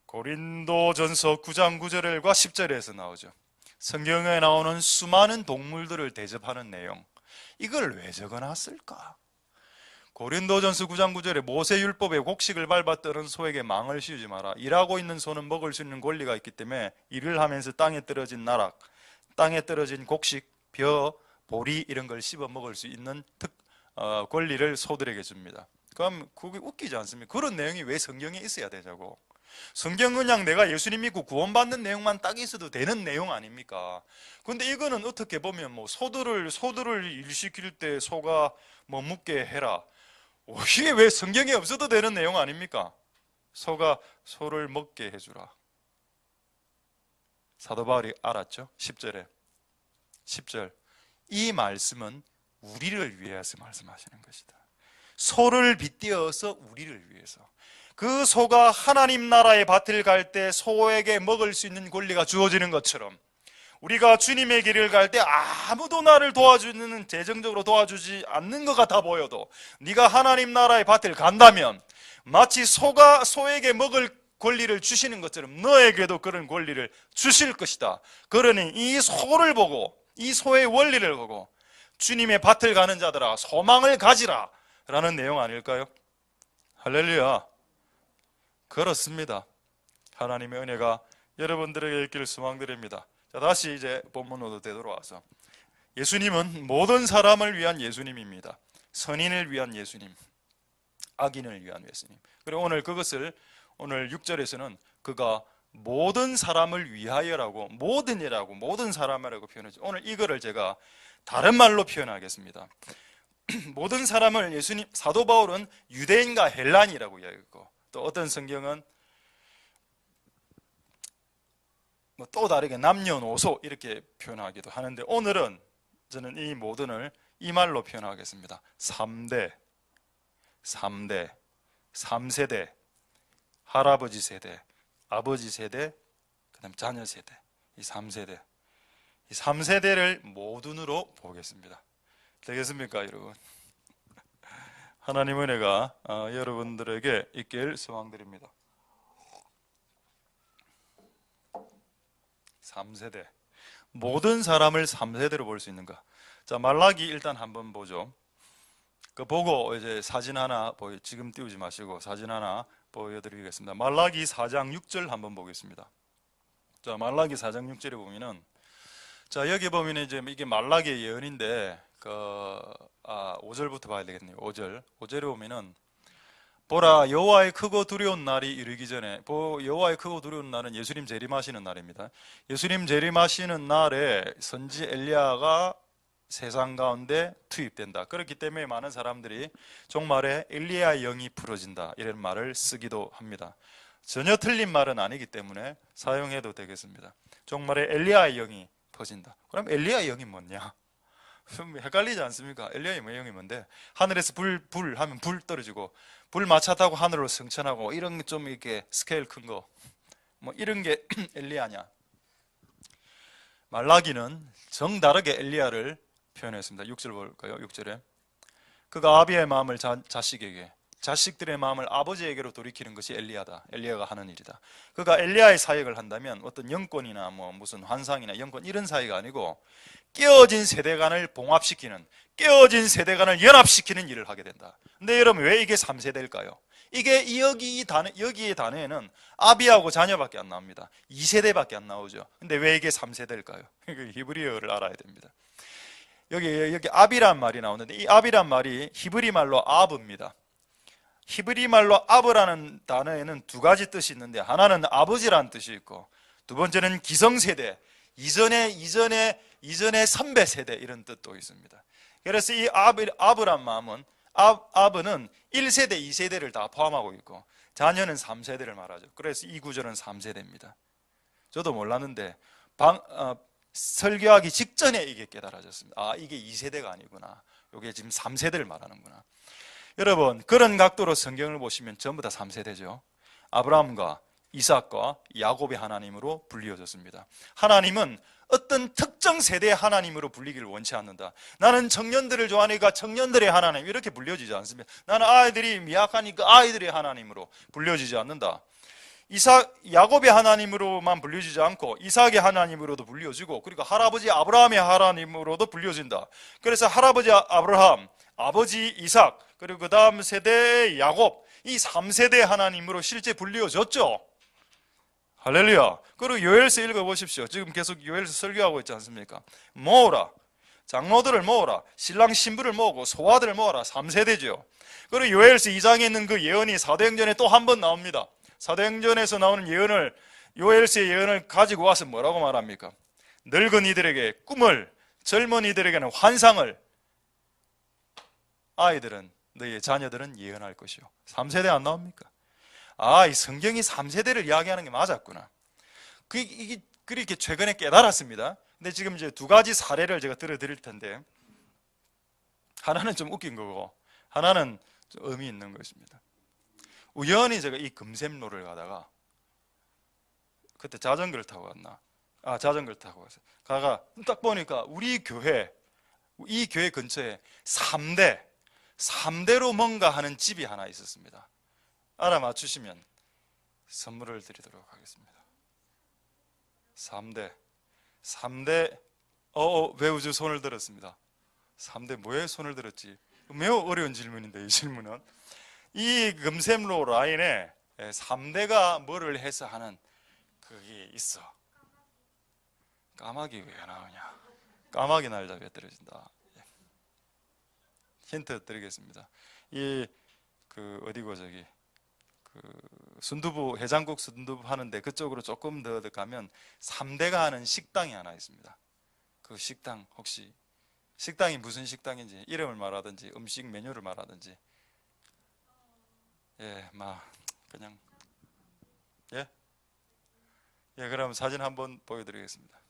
고린도전서 9장 9절과 10절에서 나오죠. 성경에 나오는 수많은 동물들을 대접하는 내용, 이걸 왜 적어놨을까? 고린도전서 9장 9절에 모세율법에 곡식을 밟아 떠는 소에게 망을 씌우지 마라. 일하고 있는 소는 먹을 수 있는 권리가 있기 때문에 일을 하면서 땅에 떨어진 나락, 땅에 떨어진 곡식, 벼, 보리 이런 걸 씹어 먹을 수 있는 권리를 소들에게 줍니다. 그럼 그게 웃기지 않습니까? 그런 내용이 왜 성경에 있어야 되냐고. 성경은 그냥 내가 예수님 믿고 구원받는 내용만 딱 있어도 되는 내용 아닙니까? 근데 이거는 어떻게 보면 뭐 소들을 일시킬 때 소가 뭐 묻게 해라. 이게 왜 성경에 없어도 되는 내용 아닙니까? 소가 소를 먹게 해주라. 사도 바울이 알았죠? 10절. 이 말씀은 우리를 위해서 말씀하시는 것이다. 소를 빗대어서 우리를 위해서. 그 소가 하나님 나라의 밭을 갈 때 소에게 먹을 수 있는 권리가 주어지는 것처럼 우리가 주님의 길을 갈 때 아무도 나를 도와주는, 재정적으로 도와주지 않는 것 같아 보여도 네가 하나님 나라의 밭을 간다면 마치 소가 소에게 먹을 권리를 주시는 것처럼 너에게도 그런 권리를 주실 것이다. 그러니 이 소를 보고, 이 소의 원리를 보고 주님의 밭을 가는 자들아 소망을 가지라 라는 내용 아닐까요? 할렐루야. 그렇습니다. 하나님의 은혜가 여러분들에게 있기를 소망드립니다. 자, 다시 이제 본문으로 되돌아와서 예수님은 모든 사람을 위한 예수님입니다. 선인을 위한 예수님, 악인을 위한 예수님. 그리고 오늘 그것을 오늘 6절에서는 그가 모든 사람을 위하여라고, 모든이라고, 모든 사람이라고 표현했죠. 오늘 이거를 제가 다른 말로 표현하겠습니다. 모든 사람을 예수님, 사도 바울은 유대인과 헬란이라고 이야기했고, 또 어떤 성경은 또 다르게 남녀노소 이렇게 표현하기도 하는데, 오늘은 저는 이 모든을 이 말로 표현하겠습니다. 3세대, 할아버지 세대, 아버지 세대, 그 다음 자녀 세대, 이 3세대, 이 3세대를 모든으로 보겠습니다. 되겠습니까, 여러분? 하나님 은혜가 여러분들에게 있길 소망드립니다. 3세대, 모든 사람을 3세대로 볼 수 있는가? 자, 말라기 일단 한번 보죠. 그 보고 이제 사진 하나 지금 띄우지 마시고 사진 하나 보여드리겠습니다. 말라기 4장 6절 한번 보겠습니다. 자, 말라기 4장 6절에 보면은, 자, 여기 보면 이제 이게 말라기의 예언인데 5절부터 봐야 되겠네요. 5절에 보면은, 보라, 여호와의 크고 두려운 날이 이르기 전에, 여호와의 크고 두려운 날은 예수님 재림하시는 날입니다. 예수님 재림하시는 날에 선지 엘리야가 세상 가운데 투입된다. 그렇기 때문에 많은 사람들이 종말에 엘리야의 영이 부러진다 이런 말을 쓰기도 합니다. 전혀 틀린 말은 아니기 때문에 사용해도 되겠습니다. 종말에 엘리야의 영이 퍼진다. 그럼 엘리야의 영이 뭐냐? 좀 헷갈리지 않습니까? 엘리야의 영이 뭔데? 하늘에서 불 하면 불 떨어지고, 불 마차 타고 하늘로 승천하고, 이런 좀 이렇게 스케일 큰 거, 뭐 이런 게 엘리야냐? 말라기는 정다르게 엘리야를 표현했습니다. 6절 볼까요? 6절에 그가 아비의 마음을 자식에게, 자식들의 마음을 아버지에게로 돌이키는 것이 엘리야다. 엘리야가 하는 일이다. 그가 엘리야의 사역을 한다면 어떤 영권이나 뭐 무슨 환상이나 영권 이런 사역이 아니고 깨어진 세대간을 봉합시키는, 깨어진 세대간을 연합시키는 일을 하게 된다. 근데 여러분, 왜 이게 3세대일까요? 이게 여기의 단어에는 아비하고 자녀밖에 안 나옵니다. 2세대밖에 안 나오죠. 근데 왜 이게 3세대일까요? 히브리어를 알아야 됩니다. 여기 아비란 말이 나오는데, 이 아비란 말이 히브리 말로 아브입니다. 히브리 말로 아브라는 단어에는 두 가지 뜻이 있는데, 하나는 아버지라는 뜻이 있고, 두 번째는 기성세대, 이전에 선배 세대 이런 뜻도 있습니다. 그래서 이 아브란 마음은 아브는 1세대, 2세대를 다 포함하고 있고 자녀는 3세대를 말하죠. 그래서 이 구절은 3세대입니다. 저도 몰랐는데 설교하기 직전에 이게 깨달아졌습니다. 아, 이게 2세대가 아니구나. 이게 지금 3세대를 말하는구나. 여러분, 그런 각도로 성경을 보시면 전부 다 3세대죠. 아브라함과 이삭과 야곱의 하나님으로 불리어졌습니다. 하나님은 어떤 특정 세대의 하나님으로 불리기를 원치 않는다. 나는 청년들을 좋아하니까 청년들의 하나님 이렇게 불려지지 않습니다. 나는 아이들이 미약하니까 아이들의 하나님으로 불려지지 않는다. 야곱의 하나님으로만 불려지지 않고 이삭의 하나님으로도 불려지고 그리고 할아버지 아브라함의 하나님으로도 불려진다. 그래서 할아버지 아브라함, 아버지 이삭, 그리고 그 다음 세대의 야곱, 이 3세대 하나님으로 실제 불려졌죠. 할렐루야. 그리고 요엘서 읽어보십시오. 지금 계속 요엘서 설교하고 있지 않습니까? 모으라, 장로들을 모으라, 신랑 신부를 모으고 소아들을 모아라. 3세대죠. 그리고 요엘서 2장에 있는 그 예언이 사도행전에 또 한 번 나옵니다. 사도행전에서 나오는 예언을, 요엘서의 예언을 가지고 와서 뭐라고 말합니까? 늙은이들에게 꿈을, 젊은이들에게는 환상을, 아이들은, 너희의 자녀들은 예언할 것이요. 3세대 안 나옵니까? 아, 이 성경이 3세대를 이야기하는 게 맞았구나. 이게 그렇게 최근에 깨달았습니다. 근데 지금 이제 두 가지 사례를 제가 들어드릴 텐데, 하나는 좀 웃긴 거고, 하나는 좀 의미 있는 것입니다. 우연히 제가 이 금샘로를 가다가, 그때 자전거를 타고 갔나? 자전거를 타고 갔어요. 가가 딱 보니까 우리 교회, 이 교회 근처에 3대로 뭔가 하는 집이 하나 있었습니다. 알아맞추시면 선물을 드리도록 하겠습니다. 3대 배우주 손을 들었습니다. 3대 뭐에 손을 들었지? 매우 어려운 질문인데, 이 질문은 이 금샘로 라인에 3대가 뭐를 해서 하는 그게 있어. 까마귀 왜 나오냐? 까마귀 날다 왜 떨어진다. 힌트 드리겠습니다. 어디고 저기 순두부, 해장국 순두부 하는데 그쪽으로 조금 더 가면 3대가 하는 식당이 하나 있습니다. 그 식당 혹시 식당이 무슨 식당인지 이름을 말하든지 음식 메뉴를 말하든지. 그냥 그럼 사진 한번 보여드리겠습니다.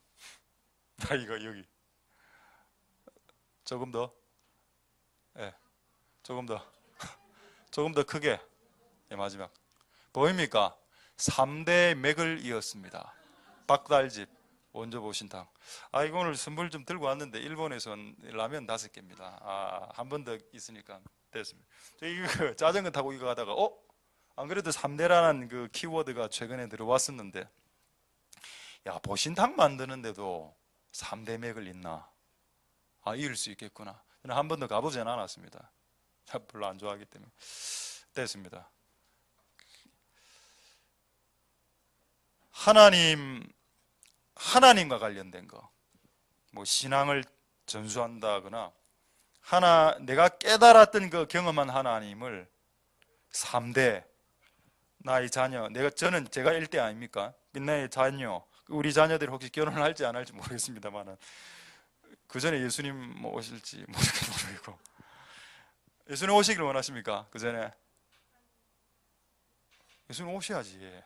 이거 여기 조금 더 조금 더 크게. 마지막 보입니까? 3대 맥을 이었습니다. 박달집 원조 보신탕. 이거 오늘 선물 좀 들고 왔는데 일본에선 라면 5개입니다. 한 번 더 있으니까 됐습니다. 이거 자전거 타고 이거 가다가 안 그래도 3대라는 그 키워드가 최근에 들어왔었는데, 야, 보신탕 만드는데도 3대 맥을 잇나? 이을 수 있겠구나. 저는 한 번도 가보진 않았습니다. 별로 안 좋아하기 때문에. 됐습니다. 하나님과 관련된 거, 뭐 신앙을 전수한다거나 내가 깨달았던 그 경험한 하나님을 3대, 나의 자녀, 제가 1대 아닙니까? 나의 자녀, 우리 자녀들이 혹시 결혼을 할지 안 할지 모르겠습니다만은 그 전에 예수님 오실지 모르겠고, 예수님 오시길 원하십니까? 그 전에 예수님 오셔야지.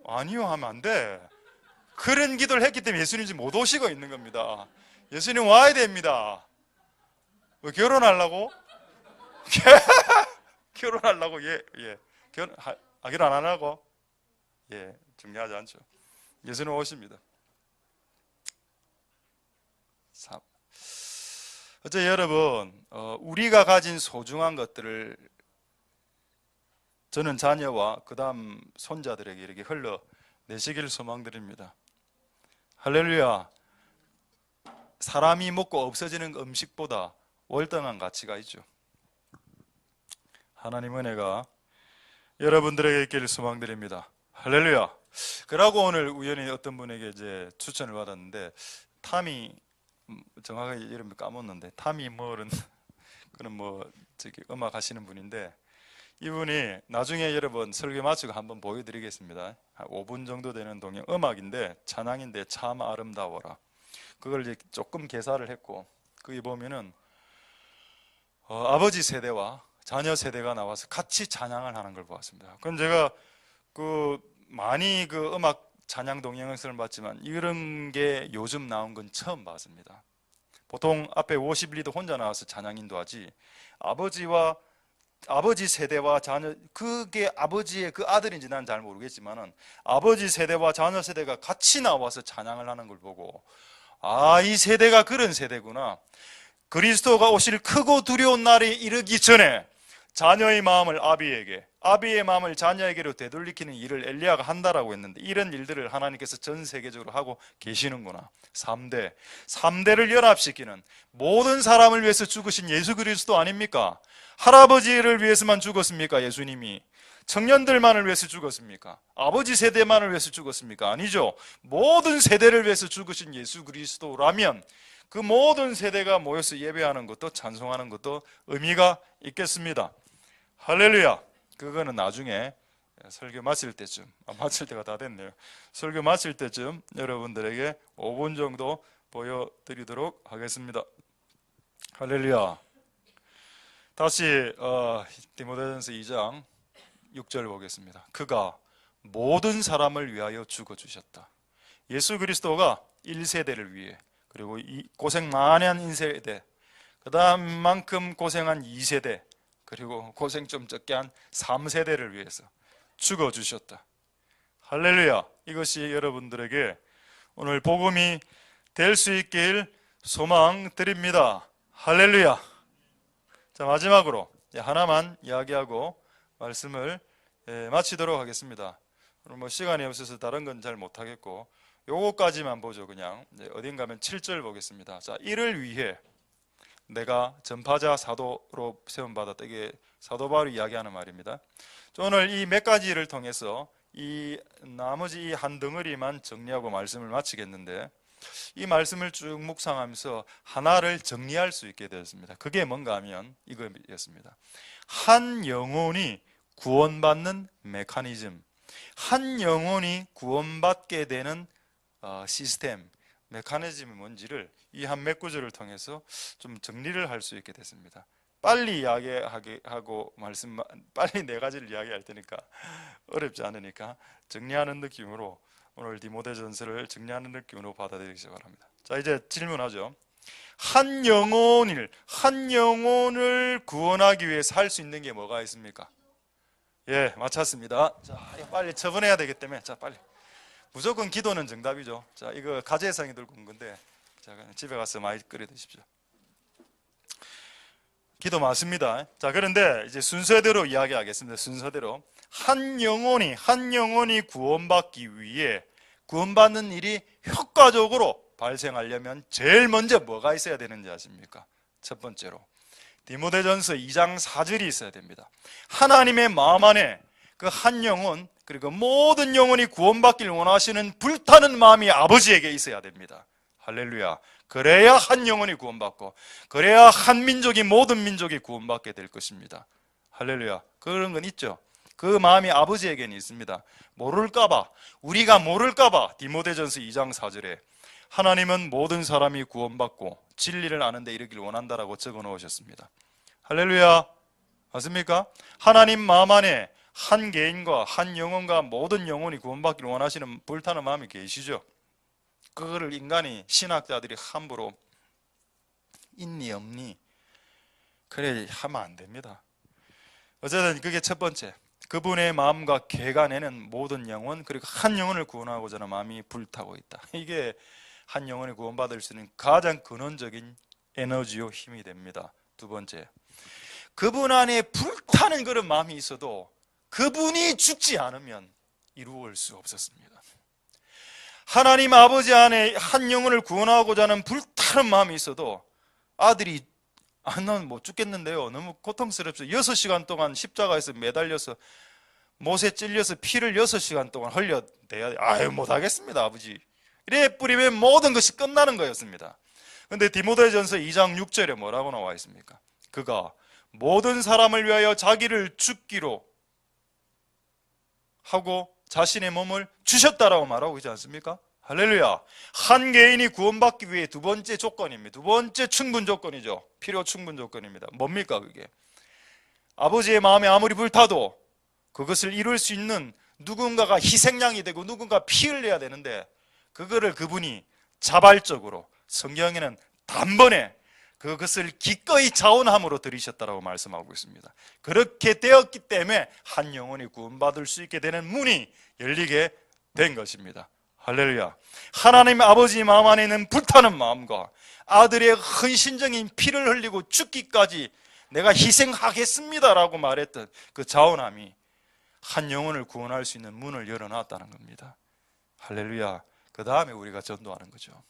아니요 하면 안 돼. 그런 기도를 했기 때문에 예수님 지금 못 오시고 있는 겁니다. 예수님 와야 됩니다. 왜 결혼하려고? 결혼하려고? 결혼 안 하려고? 중요하지 않죠. 예수님 오십니다. 어째 여러분, 우리가 가진 소중한 것들을 저는 자녀와 그 다음 손자들에게 이렇게 흘러내시기를 소망드립니다. 할렐루야. 사람이 먹고 없어지는 음식보다 월등한 가치가 있죠. 하나님 은혜가 여러분들에게 있기를 소망드립니다. 할렐루야. 그러고 오늘 우연히 어떤 분에게 이제 추천을 받았는데, 타미, 정확하게 이름을 까먹었는데, 타미 뭐는 그런 음악 하시는 분인데, 이분이 나중에 여러분 설교 마치고 한번 보여드리겠습니다. 한 5분 정도 되는 동영 음악인데, 찬양인데 참 아름다워라. 그걸 이제 조금 개사를 했고, 거기 보면은 아버지 세대와 자녀 세대가 나와서 같이 찬양을 하는 걸 보았습니다. 그건 제가 많이 음악 찬양 동영상을 봤지만 이런 게 요즘 나온 건 처음 봤습니다. 보통 앞에 워십 리더 혼자 나와서 찬양 인도하지, 아버지 세대와 자녀, 그게 아버지의 그 아들인지 난 잘 모르겠지만은 아버지 세대와 자녀 세대가 같이 나와서 찬양을 하는 걸 보고, 이 세대가 그런 세대구나. 그리스도가 오실 크고 두려운 날이 이르기 전에 자녀의 마음을 아비에게, 아비의 마음을 자녀에게로 되돌리키는 일을 엘리야가 한다라고 했는데, 이런 일들을 하나님께서 전 세계적으로 하고 계시는구나. 3대를 연합시키는, 모든 사람을 위해서 죽으신 예수 그리스도 아닙니까? 할아버지를 위해서만 죽었습니까? 예수님이 청년들만을 위해서 죽었습니까? 아버지 세대만을 위해서 죽었습니까? 아니죠. 모든 세대를 위해서 죽으신 예수 그리스도라면 그 모든 세대가 모여서 예배하는 것도 찬송하는 것도 의미가 있겠습니다. 할렐루야. 그거는 나중에 설교 마칠 때쯤, 마칠 때가 다 됐네요. 설교 마칠 때쯤 여러분들에게 5분 정도 보여드리도록 하겠습니다. 할렐루야. 다시 디모데전서 2장 6절 보겠습니다. 그가 모든 사람을 위하여 죽어주셨다. 예수 그리스도가 1세대를 위해, 그리고 고생 많이 한 1세대, 그 다음만큼 고생한 2세대, 그리고 고생 좀 적게 한 3세대를 위해서 죽어주셨다. 할렐루야. 이것이 여러분들에게 오늘 복음이 될 수 있길 소망드립니다. 할렐루야. 자, 마지막으로 하나만 이야기하고 말씀을 마치도록 하겠습니다. 오늘 시간이 없어서 다른 건 잘 못하겠고 요거까지만 보죠. 그냥 어딘가 하면 7절 보겠습니다. 자, 이를 위해 내가 전파자 사도로 세움받았다. 이게 사도 바울이 이야기하는 말입니다. 오늘 이 몇 가지를 통해서 이 나머지 이 한 덩어리만 정리하고 말씀을 마치겠는데, 이 말씀을 쭉 묵상하면서 하나를 정리할 수 있게 되었습니다. 그게 뭔가 하면 이거였습니다. 한 영혼이 구원받는 메커니즘, 한 영혼이 구원받게 되는 시스템, 메커니즘이 뭔지를 이 한 몇 구절을 통해서 좀 정리를 할 수 있게 됐습니다. 빨리 이야기하게 하고 빨리 네 가지를 이야기할 테니까 어렵지 않으니까 정리하는 느낌으로, 오늘 디모데전서를 정리하는 느낌으로 받아들이시기 바랍니다. 자, 이제 질문하죠. 한 영혼을 구원하기 위해서 할 수 있는 게 뭐가 있습니까? 예, 맞췄습니다. 자, 빨리 처분해야 되기 때문에, 자, 빨리. 무조건 기도는 정답이죠. 자, 이거 가재상이 들고 온 건데, 자, 집에 가서 많이 끓여 드십시오. 기도 맞습니다. 자, 그런데 이제 순서대로 이야기하겠습니다. 순서대로. 한 영혼이 구원받기 위해, 구원받는 일이 효과적으로 발생하려면 제일 먼저 뭐가 있어야 되는지 아십니까? 첫 번째로 디모데전서 2장 4절이 있어야 됩니다. 하나님의 마음 안에 그 한 영혼, 그리고 모든 영혼이 구원받기를 원하시는 불타는 마음이 아버지에게 있어야 됩니다. 할렐루야. 그래야 한 영혼이 구원받고, 그래야 한 민족이, 모든 민족이 구원받게 될 것입니다. 할렐루야. 그런 건 있죠. 그 마음이 아버지에게는 있습니다. 우리가 모를까봐 디모데전서 2장 4절에 하나님은 모든 사람이 구원받고 진리를 아는 데 이르기를 원한다라고 적어 놓으셨습니다. 할렐루야. 맞습니까? 하나님 마음 안에 한 개인과 한 영혼과 모든 영혼이 구원받기를 원하시는 불타는 마음이 계시죠. 그거를 인간이, 신학자들이 함부로 있니 없니 그래 하면 안 됩니다. 어쨌든 그게 첫 번째, 그분의 마음과 개간에는 모든 영혼, 그리고 한 영혼을 구원하고자 하는 마음이 불타고 있다. 이게 한 영혼을 구원받을 수 있는 가장 근원적인 에너지요, 힘이 됩니다. 두 번째, 그분 안에 불타는 그런 마음이 있어도 그분이 죽지 않으면 이루어질 수 없었습니다. 하나님 아버지 안에 한 영혼을 구원하고자 하는 불타는 마음이 있어도 아들이 난 못 죽겠는데요, 너무 고통스럽죠. 6시간 동안 십자가에서 매달려서 못에 찔려서 피를 6시간 동안 흘려내야 돼. 아유, 못하겠습니다 아버지. 이래 뿌리면 모든 것이 끝나는 거였습니다. 그런데 디모데전서 2장 6절에 뭐라고 나와 있습니까? 그가 모든 사람을 위하여 자기를 죽기로 하고 자신의 몸을 주셨다라고 말하고 있지 않습니까? 할렐루야. 한 개인이 구원받기 위해 두 번째 조건입니다. 두 번째 충분 조건이죠. 필요 충분 조건입니다. 뭡니까 그게? 아버지의 마음에 아무리 불타도 그것을 이룰 수 있는 누군가가 희생양이 되고 누군가 피 흘려야 되는데, 그거를 그분이 자발적으로, 성경에는 단번에 그것을 기꺼이 자원함으로 들이셨다라고 말씀하고 있습니다. 그렇게 되었기 때문에 한 영혼이 구원받을 수 있게 되는 문이 열리게 된 것입니다. 할렐루야. 하나님 아버지 마음 안에 있는 불타는 마음과 아들의 헌신적인 피를 흘리고 죽기까지 내가 희생하겠습니다라고 말했던 그 자원함이 한 영혼을 구원할 수 있는 문을 열어놨다는 겁니다. 할렐루야. 그 다음에 우리가 전도하는 거죠.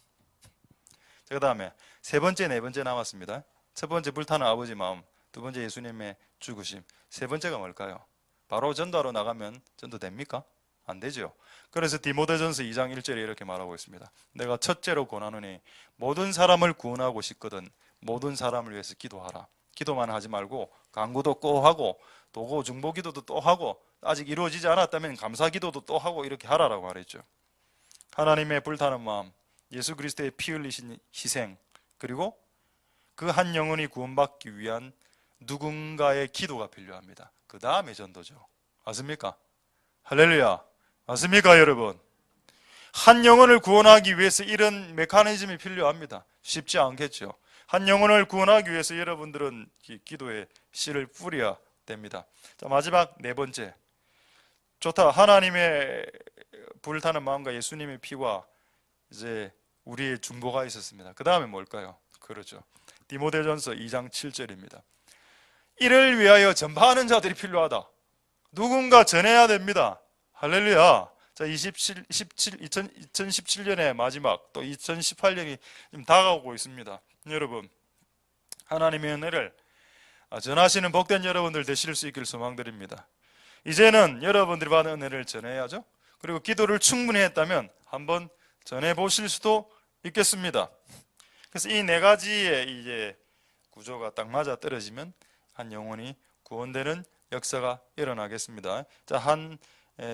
그 다음에 세 번째, 네 번째 남았습니다. 첫 번째 불타는 아버지 마음, 두 번째 예수님의 죽으심, 세 번째가 뭘까요? 바로 전도하러 나가면 전도됩니까? 안 되죠. 그래서 디모데전서 2장 1절에 이렇게 말하고 있습니다. 내가 첫째로 권하노니 모든 사람을 구원하고 싶거든 모든 사람을 위해서 기도하라. 기도만 하지 말고 간구도 꼭 하고 도고 중보 기도도 또 하고 아직 이루어지지 않았다면 감사 기도도 또 하고 이렇게 하라라고 말했죠. 하나님의 불타는 마음, 예수 그리스도의 피 흘리신 희생, 그리고 그 한 영혼이 구원받기 위한 누군가의 기도가 필요합니다. 그 다음에 전도죠. 맞습니까? 할렐루야. 맞습니까 여러분? 한 영혼을 구원하기 위해서 이런 메커니즘이 필요합니다. 쉽지 않겠죠. 한 영혼을 구원하기 위해서 여러분들은 기도에 씨를 뿌려야 됩니다. 자, 마지막 네 번째. 좋다. 하나님의 불타는 마음과 예수님의 피와 이제 우리의 중보가 있었습니다. 그 다음에 뭘까요? 그렇죠. 디모데전서 2장 7절입니다. 이를 위하여 전파하는 자들이 필요하다. 누군가 전해야 됩니다. 할렐루야. 자, 2017년의 마지막, 또 2018년이 지금 다가오고 있습니다. 여러분, 하나님의 은혜를 전하시는 복된 여러분들 되실 수 있길 소망드립니다. 이제는 여러분들이 받은 은혜를 전해야죠. 그리고 기도를 충분히 했다면 한번 전해보실 수도 있겠습니다. 그래서 이 네 가지의 이제 구조가 딱 맞아 떨어지면 한 영혼이 구원되는 역사가 일어나겠습니다. 자,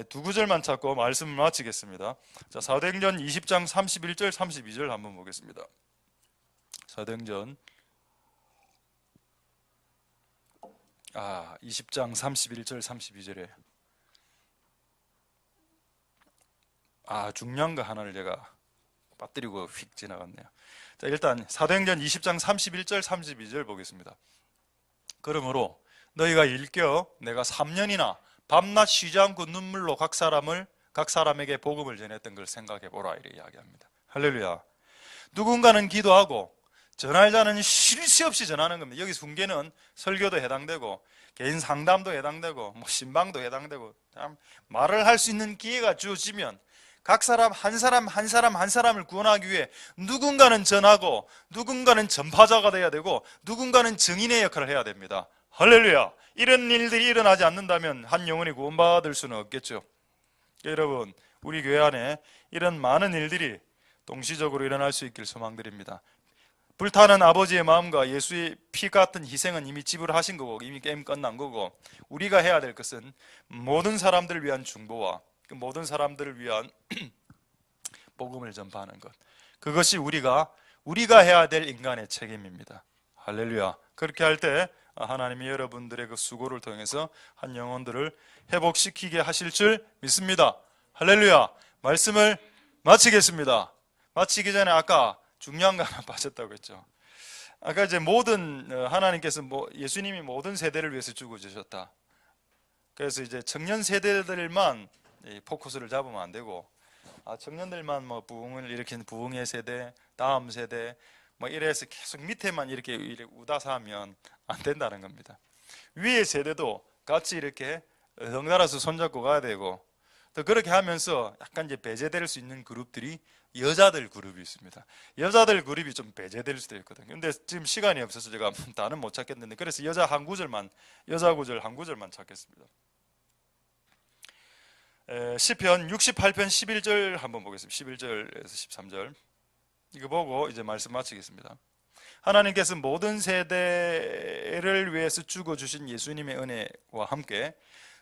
두 구절만 찾고 말씀을 마치겠습니다. 자, 사도행전 20장 31절 32절 한번 보겠습니다. 사도행전 20장 31절 32절에 중요한 거 하나를 제가 빠뜨리고 휙 지나갔네요. 자, 일단 사도행전 20장 31절 32절 보겠습니다. 그러므로 너희가 일깨어 내가 3년이나 밤낮 쉬지 않고 눈물로 각 사람에게 복음을 전했던 걸 생각해 보라 이렇게 이야기합니다. 할렐루야. 누군가는 기도하고 전할 자는 쉴 새 없이 전하는 겁니다. 여기 훈계는 설교도 해당되고 개인 상담도 해당되고 신방도 해당되고 말을 할 수 있는 기회가 주어지면 각 사람 한 사람을 구원하기 위해 누군가는 전하고 누군가는 전파자가 돼야 되고 누군가는 증인의 역할을 해야 됩니다. 할렐루야. 이런 일들이 일어나지 않는다면 한 영혼이 구원받을 수는 없겠죠. 여러분, 우리 교회 안에 이런 많은 일들이 동시적으로 일어날 수 있길 소망드립니다. 불타는 아버지의 마음과 예수의 피 같은 희생은 이미 지불하신 거고 이미 게임 끝난 거고, 우리가 해야 될 것은 모든 사람들을 위한 중보와 모든 사람들을 위한 복음을 전파하는 것, 그것이 우리가 해야 될 인간의 책임입니다. 할렐루야. 그렇게 할 때 하나님이 여러분들의 그 수고를 통해서 한 영혼들을 회복시키게 하실 줄 믿습니다. 할렐루야. 말씀을 마치겠습니다. 마치기 전에 아까 중요한 거 하나 빠졌다고 했죠. 아까 이제 하나님께서 예수님이 모든 세대를 위해서 죽어주셨다. 그래서 이제 청년 세대들만 포커스를 잡으면 안 되고, 청년들만 부흥을 일으킨 부흥의 세대, 다음 세대 이래서 계속 밑에만 이렇게 우다사 하면 안 된다는 겁니다. 위의 세대도 같이 이렇게 덩달아서 손잡고 가야 되고, 또 그렇게 하면서 약간 이제 배제될 수 있는 그룹들이 여자들 그룹이 있습니다. 여자들 그룹이 좀 배제될 수도 있거든요. 근데 지금 시간이 없어서 제가 다는 못 찾겠는데, 그래서 여자 구절 한 구절만 찾겠습니다. 시편 68편 11절 한번 보겠습니다. 11절에서 13절 이거 보고 이제 말씀 마치겠습니다. 하나님께서 모든 세대를 위해서 죽어주신 예수님의 은혜와 함께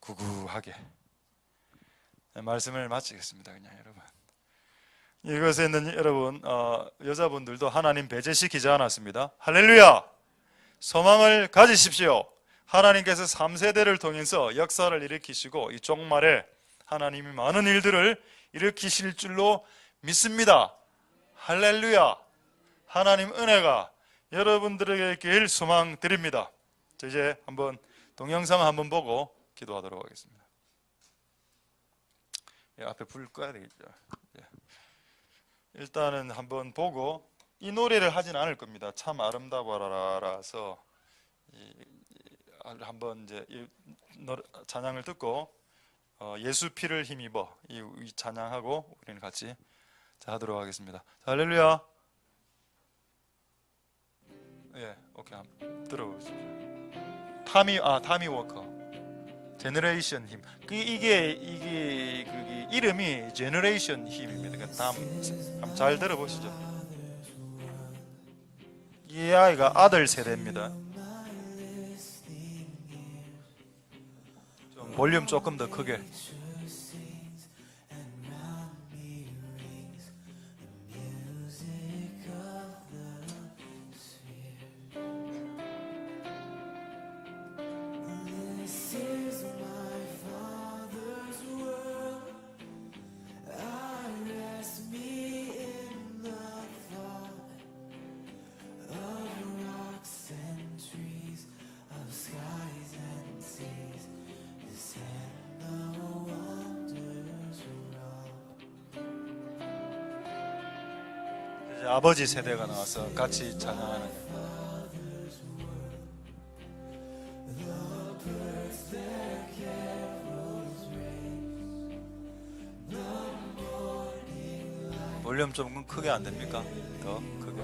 구구하게. 말씀을 마치겠습니다. 그냥 여러분, 이것에는 여러분 여자분들도 하나님 배제시키지 않았습니다. 할렐루야! 소망을 가지십시오. 하나님께서 3세대를 통해서 역사를 일으키시고 이 종말에 하나님이 많은 일들을 일으키실 줄로 믿습니다. 할렐루야! 하나님 은혜가 여러분들에게 길 소망 드립니다. 자, 이제 한번 동영상 한번 보고 기도하도록 하겠습니다. 앞에 불 꺼야 되겠죠. 일단은 한번 보고, 이 노래를 하진 않을 겁니다. 참 아름다워라라서 한번 이제 이 찬양을 듣고 예수 피를 힘입어 이 찬양하고 우리는 같이 하도록 하겠습니다. 자, 할렐루야. 예, 오케이, 한번 들어보시죠. 타미 워커. 제너레이션 힘. 이게 이름이 제너레이션 힘입니다. 그러니까 한번 잘 들어보시죠. 이 아이가 아들 세대입니다. 좀 볼륨 조금 더 크게. 아버지 세대가 나와서 같이 찬양하는. 볼륨 좀 크게 안 됩니까? 더 크게.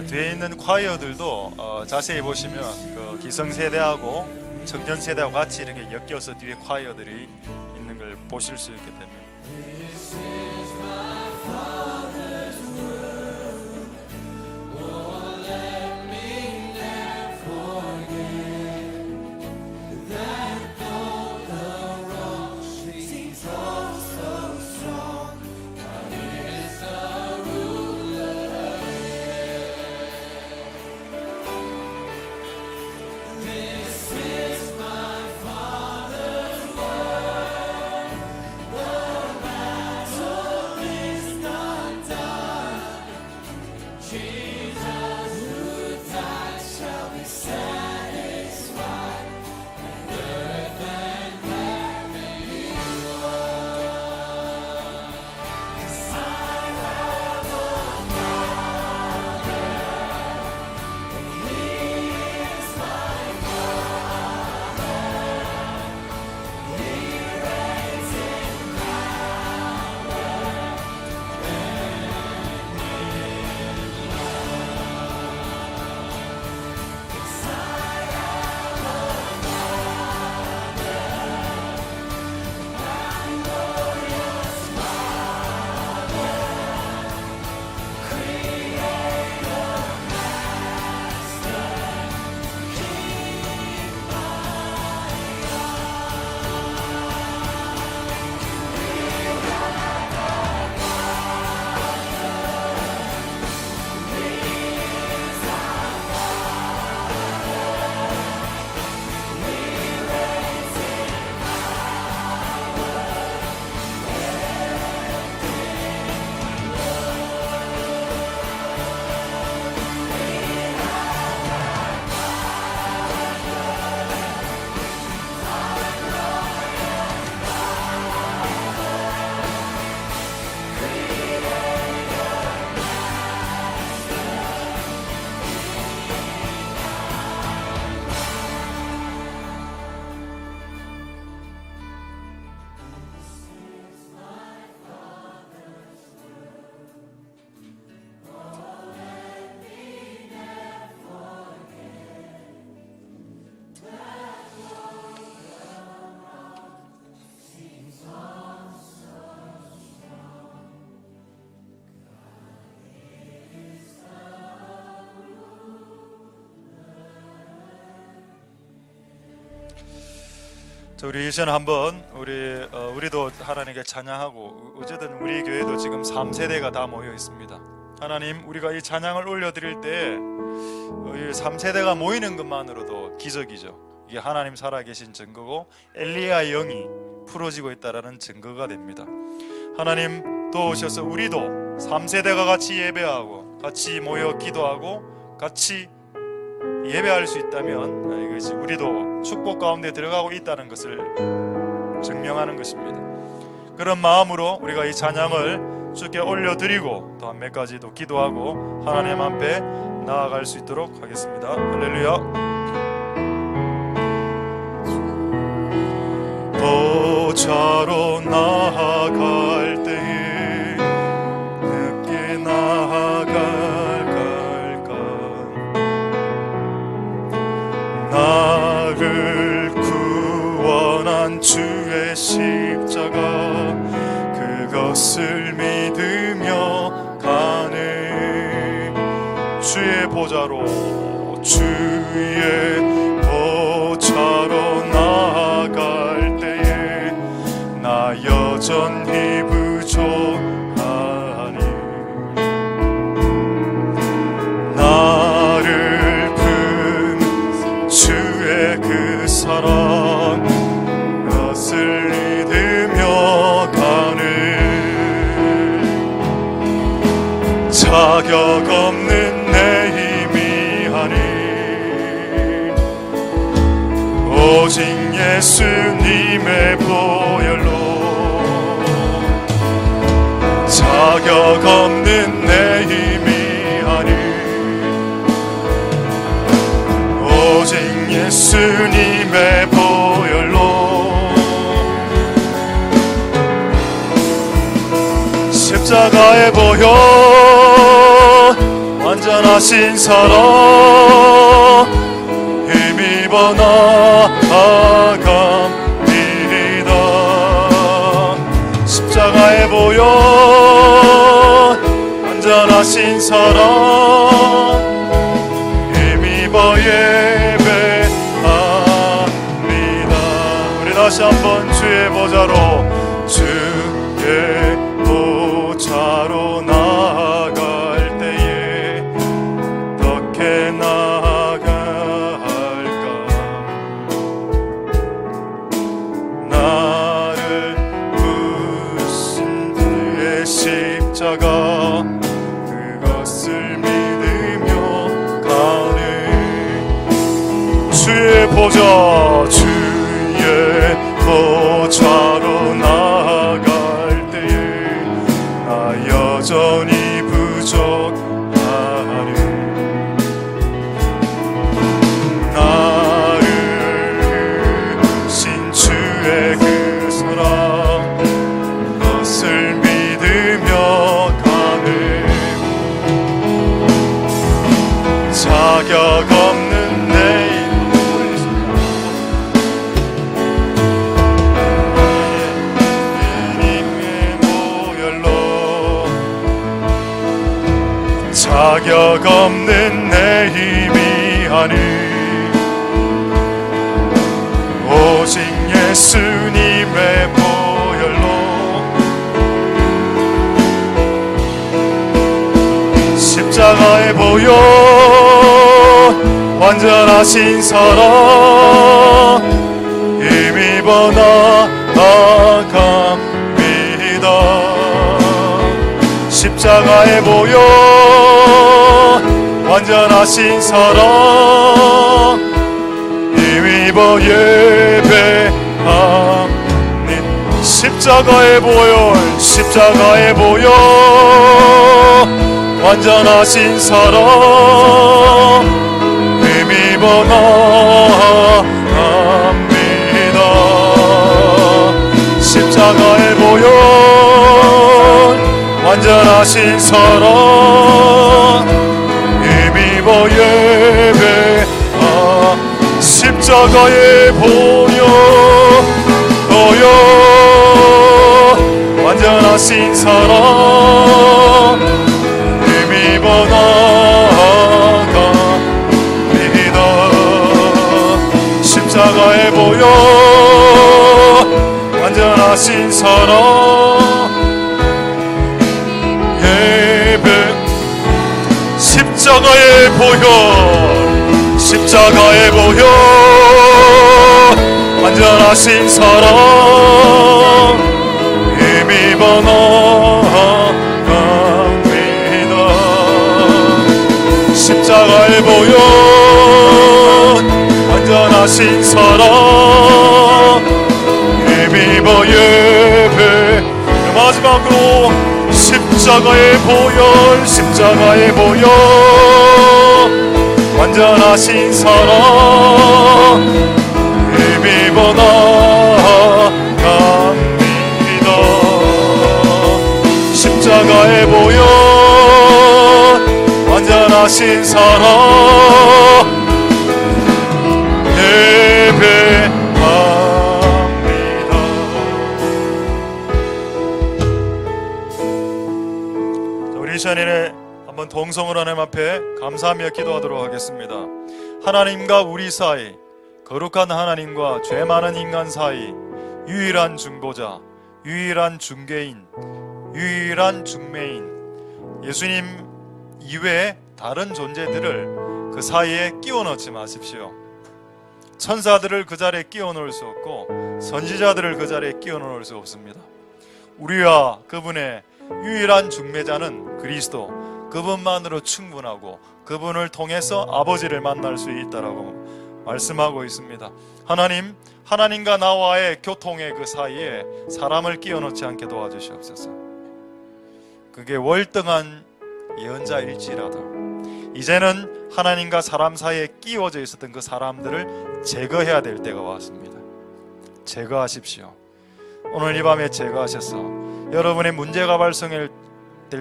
뒤에 있는 콰이어들도 자세히 보시면 그 기성세대하고 청년세대하고 같이 이렇게 엮여서 뒤에 콰이어들이 있는 걸 보실 수 있게 됩니다. 우리 이제는 한번 우리도 하나님께 찬양하고, 어쨌든 우리 교회도 지금 3세대가 다 모여 있습니다. 하나님, 우리가 이 찬양을 올려드릴 때 3세대가 모이는 것만으로도 기적이죠. 이게 하나님 살아계신 증거고 엘리야의 영이 풀어지고 있다라는 증거가 됩니다. 하나님 도우셔서 우리도 3세대가 같이 예배하고 같이 모여 기도하고 같이 예배할 수 있다면 이것이 우리도 축복 가운데 들어가고 있다는 것을 증명하는 것입니다. 그런 마음으로 우리가 이 찬양을 주께 올려드리고 또한 몇 가지 더 기도하고 하나님 앞에 나아갈 수 있도록 하겠습니다. 할렐루야. 보좌로 나아갈 때에 늦게 나아갈까? 나를 구원한 주의 십자가, 그것을 믿으며 가네. 주의 보좌로 나아갈 때에 나 여전히 부족하니, 나를 품 주의 그 사랑, 그것을 믿으며 가네. 자격 없는 내 힘이 아닌 오직 예수님의 보혈로, 자격 없는 내 힘이 아닌 오직 예수님의 보혈로, 십자가의 보혈 완전하신 사랑, 힘입어 나아갑니다. 십자가의 보혈 완전하신 사랑, 힘입어 예배합니다. 우리 다시 한번 주의 보좌로, 주의 보좌로 나아갈 때에 어떻게 나아갈까? 나를 부신 그의 십자가, 그것을 믿으며 가네. 주의 보좌, 주의 보좌로 나아갈 때에 나 여전히 부족하네. 나를 신 주의 그 사랑, 그것을 믿으며 가네. 자격 없는 내 자격 없는 내 힘이 아닌 오직 예수님의 보혈로, 십자가의 보혈 완전하신 사랑, 힘입어 나아갑니다. 십자가의 보혈 완전하신 사랑, 힘입어 예배합니다. 십자가의 보혈, 십자가의 보혈 완전하신 사랑, 힘입어 나아갑니다. 십자가의 보혈 완전하신 사랑, 힘입어 예배하. 십자가의 보혈 완전하신 사랑, 힘입어 나아갑니다. 십자가의 보혈 완전하신 사랑 예배 십자가의 보혈 십자가의 보혈 완전하신 사랑 힘입어 나아갑니다. 십자가의 보혈 완전하신 사랑 힘입어 예배 마지막으로 십자가의 보혈 십자가의 보혈 완전하신 사랑 힘입어 나아갑니다. 십자가의 보혈 완전하신 사랑 예배합니다. 우리 이 시간에 한번 동성으로 하나님 앞에 감사하며 기도하도록 하겠습니다. 하나님과 우리 사이, 거룩한 하나님과 죄 많은 인간 사이 유일한 중보자, 유일한 중개인, 유일한 중매인 예수님 이외에 다른 존재들을 그 사이에 끼워 넣지 마십시오. 천사들을 그 자리에 끼워 넣을 수 없고 선지자들을 그 자리에 끼워 넣을 수 없습니다. 우리와 그분의 유일한 중매자는 그리스도, 그분만으로 충분하고 그분을 통해서 아버지를 만날 수 있다라고 말씀하고 있습니다. 하나님, 하나님과 나와의 교통의 그 사이에 사람을 끼워 넣지 않게 도와주시옵소서. 그게 월등한 예언자일지라도 이제는 하나님과 사람 사이에 끼워져 있었던 그 사람들을 제거해야 될 때가 왔습니다. 제거하십시오. 오늘 이 밤에 제거하셔서 여러분의 문제가 발생될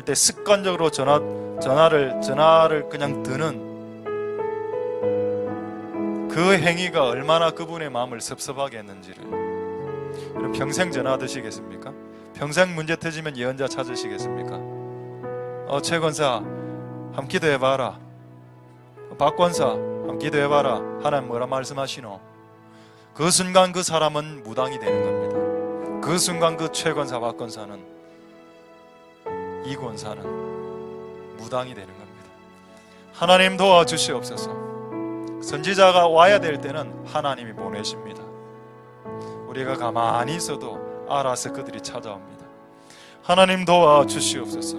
때 습관적으로 전화를 그냥 드는 그 행위가 얼마나 그분의 마음을 섭섭하게 했는지를. 여러분 평생 전화 드시겠습니까? 평생 문제 터지면 예언자 찾으시겠습니까? 최 권사 한번 기도해봐라. 박 권사 한번 기도해봐라. 하나님 뭐라 말씀하시노? 그 순간 그 사람은 무당이 되는 겁니다. 그 순간 그 최 권사, 박 권사는, 이 권사는 무당이 되는 겁니다. 하나님 도와주시옵소서. 선지자가 와야 될 때는 하나님이 보내십니다. 우리가 가만히 있어도 알아서 그들이 찾아옵니다. 하나님 도와주시옵소서.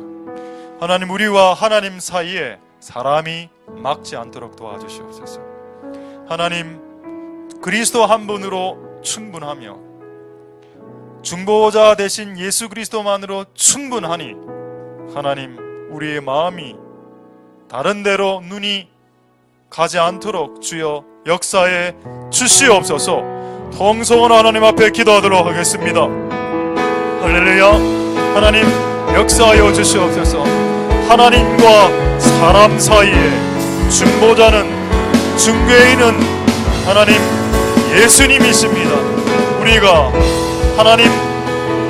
하나님, 우리와 하나님 사이에 사람이 막지 않도록 도와주시옵소서. 하나님, 그리스도 한 분으로 충분하며 중보자 되신 예수 그리스도만으로 충분하니 하나님, 우리의 마음이 다른 데로 눈이 가지 않도록 주여 역사해 주시옵소서. 통성은 하나님 앞에 기도하도록 하겠습니다. 할렐루야. 하나님 역사하여 주시옵소서. 하나님과 사람 사이에 중보자는, 중개인은 하나님 예수님이십니다. 우리가 하나님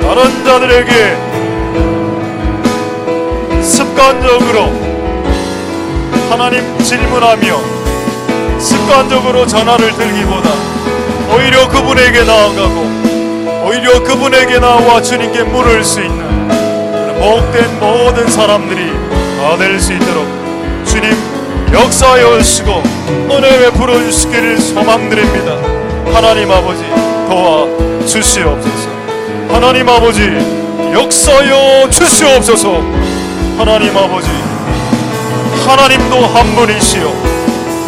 다른 자들에게 습관적으로 하나님 질문하며 습관적으로 전화를 들기보다 오히려 그분에게 나아가고 오히려 그분에게 나와 주님께 물을 수 있는 복된 모든 사람들이 다 될 수 있도록 주님 역사하여 주시고 은혜 베풀어 주시기를 소망드립니다. 하나님 아버지 도와주시옵소서. 하나님 아버지 역사하여 주시옵소서. 하나님 아버지, 하나님도 한 분이시요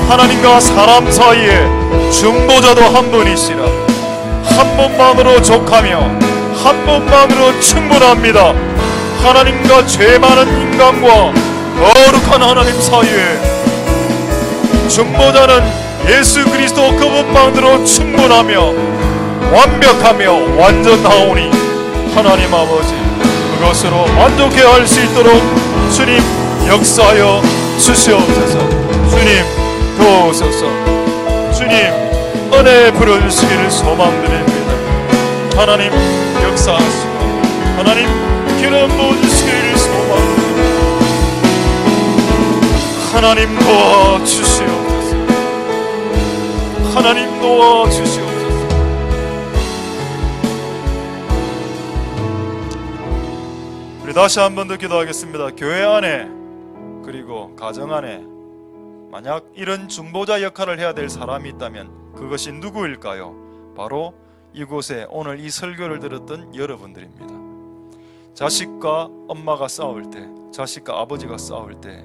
하나님과 사람 사이에 중보자도 한 분이시라. 한 분만으로 족하며 한 분만으로 충분합니다. 하나님과 죄 많은 인간과 거룩한 하나님 사이에 중보자는 예수 그리스도 그분만으로 충분하며 완벽하며 완전하오니 하나님 아버지, 그것으로 만족해 할 수 있도록 주님 역사하여 주시옵소서. 주님 도우소서. 주님 은혜 부어주시기를 소망드립니다. 하나님 역사하시고 하나님 기름 부어주시기를 소망드립니다. 하나님 도와주시옵소서. 하나님 도와주시옵소서. 우리 다시 한 번 더 기도하겠습니다. 교회 안에 그리고 가정 안에 만약 이런 중보자 역할을 해야 될 사람이 있다면 그것이 누구일까요? 바로 이곳에 오늘 이 설교를 들었던 여러분들입니다. 자식과 엄마가 싸울 때, 자식과 아버지가 싸울 때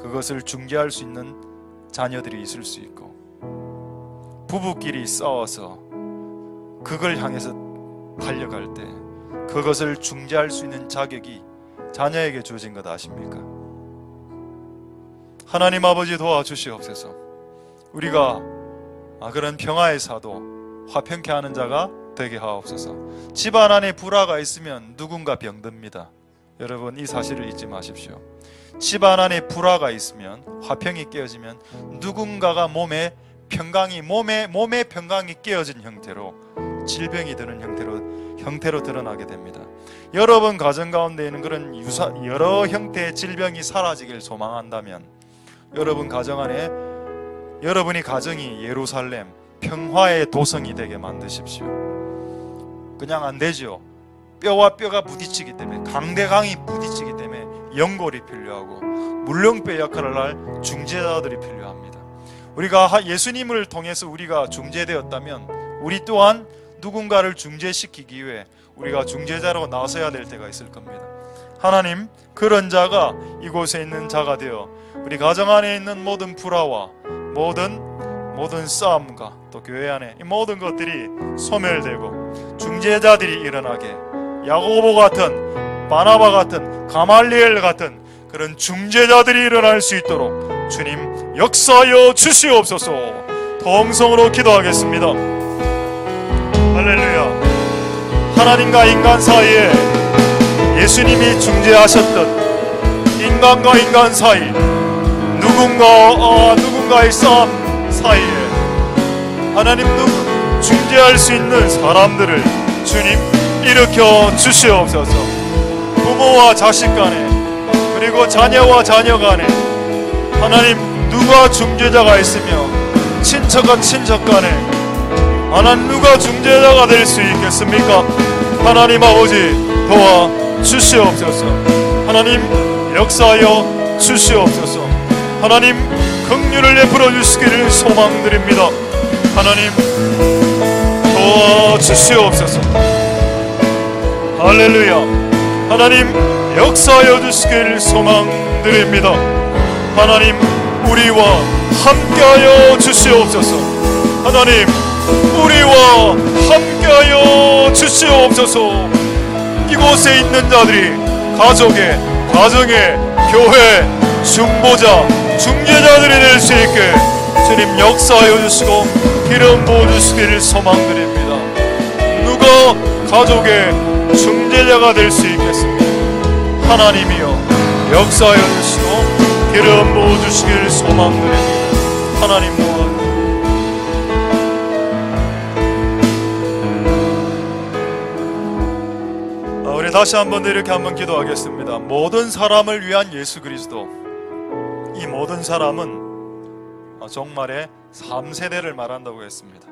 그것을 중재할 수 있는 자녀들이 있을 수 있고, 부부끼리 싸워서 그걸 향해서 달려갈 때 그것을 중재할 수 있는 자격이 자녀에게 주어진 것 아십니까? 하나님 아버지 도와주시옵소서. 우리가 그런 평화의 사도, 화평케 하는 자가 되게 하옵소서. 집안 안에 불화가 있으면 누군가 병듭니다. 여러분, 이 사실을 잊지 마십시오. 집안 안에 불화가 있으면, 화평이 깨어지면 누군가가 몸의 평강이 깨어진 형태로, 질병이 드는 형태로 드러나게 됩니다. 여러분 가정 가운데에는 그런 여러 형태의 질병이 사라지길 소망한다면 여러분 가정 안에, 여러분이 가정이 예루살렘 평화의 도성이 되게 만드십시오. 그냥 안 되죠. 뼈와 뼈가 부딪히기 때문에, 강대강이 부딪히기 때문에 연골이 필요하고 물렁뼈 역할을 할 중재자들이 필요합니다. 우리가 예수님을 통해서 우리가 중재되었다면 우리 또한 누군가를 중재시키기 위해 우리가 중재자로 나서야 될 때가 있을 겁니다. 하나님, 그런 자가 이곳에 있는 자가 되어 우리 가정 안에 있는 모든 불화와 모든 싸움과 또 교회 안에 이 모든 것들이 소멸되고 중재자들이 일어나게, 야고보 같은, 바나바 같은, 가말리엘 같은 그런 중재자들이 일어날 수 있도록 주님 역사하여 주시옵소서. 통성으로 기도하겠습니다. 할렐루야. 하나님과 인간 사이에 예수님이 중재하셨던 인간과 인간 사이, 누군가의 싸움 사이에 하나님도 중재할 수 있는 사람들을 주님 일으켜 주시옵소서. 부모와 자식 간에, 그리고 자녀와 자녀 간에 하나님 누가 중재자가 있으며, 친척과 친척 간에 하나님 누가 중재자가 될 수 있겠습니까? 하나님 아버지 도와 주시옵소서. 하나님 역사하여 주시옵소서. 하나님 긍휼을 베풀어 주시기를 소망드립니다. 하나님 도와 주시옵소서. 할렐루야. 하나님 역사하여 주시기를 소망드립니다. 하나님 우리와 함께하여 주시옵소서. 하나님 우리와 함께하여 주시옵소서. 이곳에 있는 자들이 가정에, 교회, 중보자, 중재자들이 될 수 있게 주님 역사하여 주시고 기름 부어주시기를 소망드립니다. 누가 가족의 중재자가 될 수 있겠습니까? 하나님이여 역사하여 주시고 기름 부어주시기를 소망드립니다. 하나님 도와주시옵소서. 우리 다시 한번 이렇게 한번 기도하겠습니다. 모든 사람을 위한 예수 그리스도, 이 모든 사람은 정말의 3세대를 말한다고 했습니다.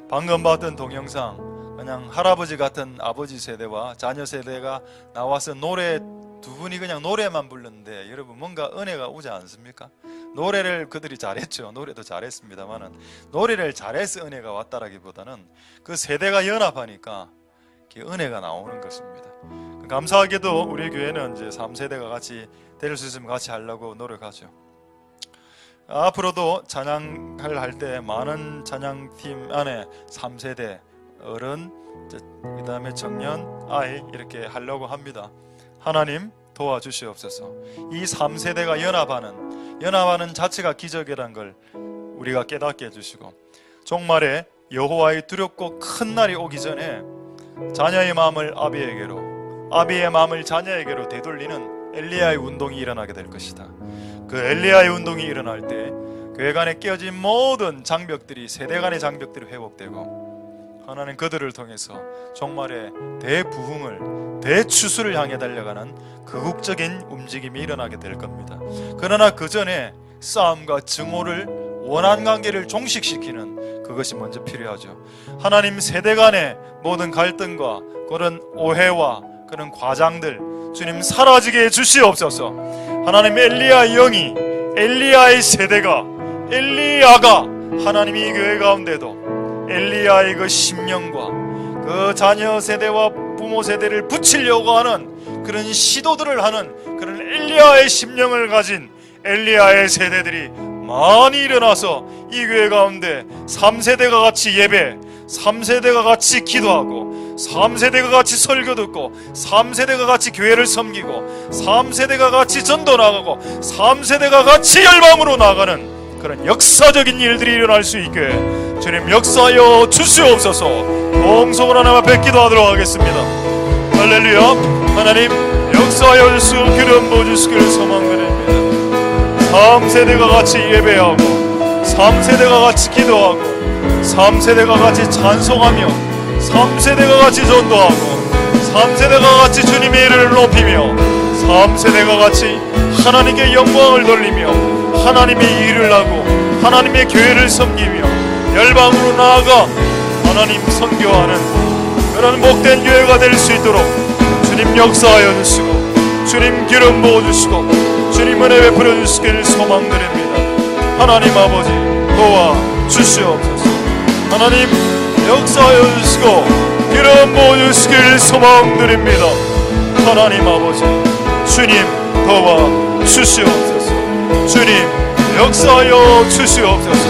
방금 봤던 동영상, 그냥 할아버지 같은 아버지 세대와 자녀 세대가 나와서 두 분이 그냥 노래만 불렀는데 여러분 뭔가 은혜가 오지 않습니까? 노래를 그들이 잘했죠. 노래도 잘했습니다만은 노래를 잘해서 은혜가 왔다라기보다는 그 세대가 연합하니까 은혜가 나오는 것입니다. 감사하게도 우리 교회는 이제 3세대가 같이 될 수 있으면 같이 하려고 노력하죠. 앞으로도 찬양을 할 때 많은 찬양팀 안에 3세대, 어른, 그 다음에 청년, 아이 이렇게 하려고 합니다. 하나님 도와주시옵소서. 이 3세대가 연합하는 자체가 기적이란 걸 우리가 깨닫게 해주시고, 종말에 여호와의 두렵고 큰 날이 오기 전에 자녀의 마음을 아비에게로, 아비의 마음을 자녀에게로 되돌리는 엘리야의 운동이 일어나게 될 것이다. 그 엘리야의 운동이 일어날 때 교회 간에 깨어진 모든 장벽들이, 세대 간의 장벽들이 회복되고 하나님 그들을 통해서 종말의 대부흥을, 대추수를 향해 달려가는 극적인 움직임이 일어나게 될 겁니다. 그러나 그 전에 싸움과 증오를, 원한 관계를 종식시키는 그것이 먼저 필요하죠. 하나님 세대 간의 모든 갈등과 그런 오해와 그런 과장들, 주님 사라지게 해주시옵소서. 하나님 엘리야 영이, 엘리야의 세대가, 엘리야가 하나님 이 교회 가운데도 엘리야의 그 심령과 그 자녀 세대와 부모 세대를 붙이려고 하는 그런 시도들을 하는 그런 엘리야의 심령을 가진 엘리야의 세대들이 많이 일어나서 이 교회 가운데 3세대가 같이 예배, 3세대가 같이 기도하고, 3세대가 같이 설교 듣고, 3세대가 같이 교회를 섬기고, 3세대가 같이 전도 나가고, 3세대가 같이 열방으로 나가는 그런 역사적인 일들이 일어날 수 있게 주님 역사하여 주시옵소서. 동성으로 하나님 앞에 기도하도록 하겠습니다. 할렐루야. 하나님 역사하여 주시고 기름 부어주시기를 소망드립니다. 3세대가 같이 예배하고, 3세대가 같이 기도하고, 3세대가 같이 찬송하며, 3세대가 같이 전도하고, 3세대가 같이 주님의 이름을 높이며, 3세대가 같이 하나님께 영광을 돌리며 하나님의 일을 하고 하나님의 교회를 섬기며 열방으로 나아가 하나님 선교하는 그런 복된 교회가 될 수 있도록 주님 역사하여 주시고, 주님 기름 부어주시고, 주님 은혜 베풀어 주시기를 소망드립니다. 하나님 아버지 도와 주시옵소서. 하나님 역사하여 주시고 기름 부어주시기를 소망드립니다. 하나님 아버지 주님 도와 주시옵소서. 주님 역사하여 주시옵소서.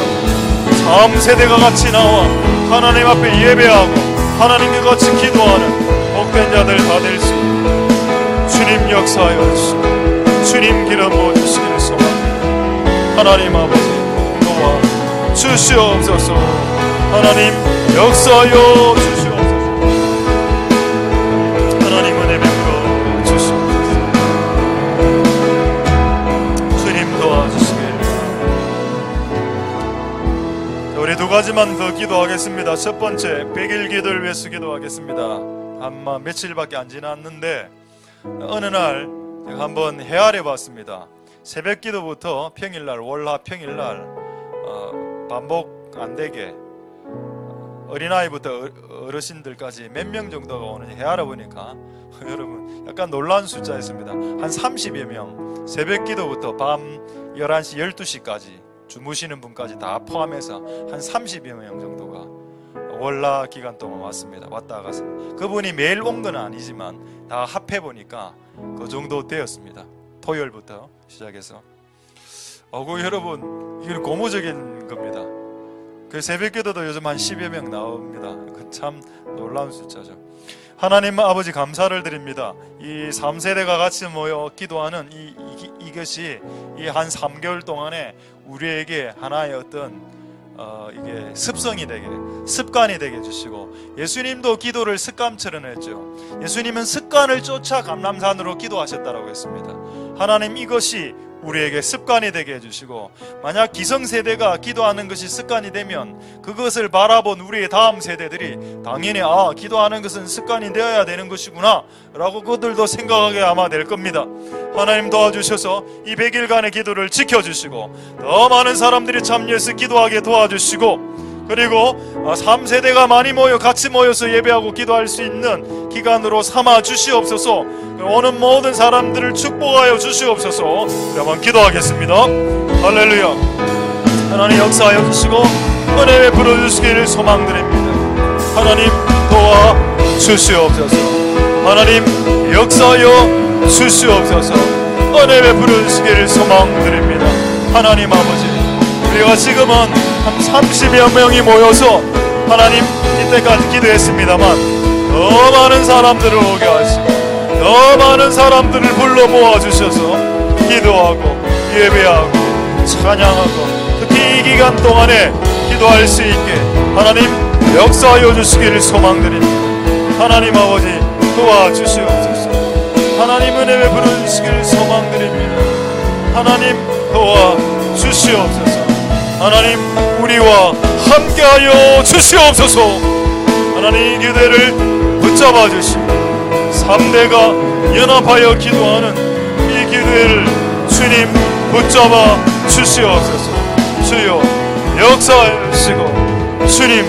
3세대가 같이 나와 하나님 앞에 예배하고 하나님과 같이 기도하는 복된 자들 다 될 수 있도록 주님 역사하여 주시고 주님 기름 부어주시기를 소망합니다. 하나님 아버지 도와 주시옵소서. 하나님 역사하여 주시옵소서. 하나님 은혜 베풀어 주시옵소서. 주님 도와주시길. 우리 두 가지만 더 기도하겠습니다. 첫 번째 100일 기도를 위해서 기도하겠습니다. 아마 며칠밖에 안 지났는데 어느 날 제가 한번 헤아려 봤습니다. 새벽 기도부터 평일날, 월화 평일날 반복 안 되게 어린아이부터 어르신들까지 몇 명 정도가 오는지 헤아려 보니까 여러분 약간 놀라운 숫자였습니다. 한 30여 명, 새벽 기도부터 밤 11시, 12시까지 주무시는 분까지 다 포함해서 한 30여 명 정도가 월라 기간 동안 왔습니다. 왔다 갔습니다. 그분이 매일 온 건 아니지만 다 합해 보니까 그 정도 되었습니다. 토요일부터 시작해서. 여러분 이건 고무적인 겁니다. 그 새벽기도도 요즘 한 10여 명 나옵니다. 그 참 놀라운 숫자죠. 하나님 아버지 감사를 드립니다. 이 3세대가 같이 모여 기도하는 이것이 이 한 3개월 동안에 우리에게 하나의 어떤 이게 습성이 되게, 습관이 되게 해주시고, 예수님도 기도를 습관처럼 했죠. 예수님은 습관을 쫓아 감람산으로 기도하셨다라고 했습니다. 하나님 이것이 우리에게 습관이 되게 해주시고, 만약 기성세대가 기도하는 것이 습관이 되면 그것을 바라본 우리의 다음 세대들이 당연히 기도하는 것은 습관이 되어야 되는 것이구나 라고 그들도 생각하게 아마 될 겁니다. 하나님 도와주셔서 이 100일간의 기도를 지켜주시고 더 많은 사람들이 참여해서 기도하게 도와주시고, 그리고 3세대가 많이 같이 모여서 예배하고 기도할 수 있는 기간으로 삼아 주시옵소서. 오는 모든 사람들을 축복하여 주시옵소서. 한번 기도하겠습니다. 할렐루야. 하나님 역사하여 주시고 은혜 베풀어 주시기를 소망드립니다. 하나님 도와 주시옵소서. 하나님 역사하여 주시옵소서. 은혜 베풀어 주시기를 소망드립니다. 하나님 아버지, 우리가 지금은 한 30여 명이 모여서 하나님 이때까지 기도했습니다만 더 많은 사람들을 오게 하시고 더 많은 사람들을 불러 모아주셔서 기도하고 예배하고 찬양하고 특히 이 기간 동안에 기도할 수 있게 하나님 역사하여 주시기를 소망드립니다. 하나님 아버지 도와주시옵소서. 하나님 은혜 베풀어 주시기를 소망드립니다. 하나님 도와주시옵소서. 하나님 우리와 함께하여 주시옵소서. 하나님 이 교대를 붙잡아 주시고 3대가 연합하여 기도하는 이 기도를 주님 붙잡아 주시옵소서. 주여 역사해 주시고 주님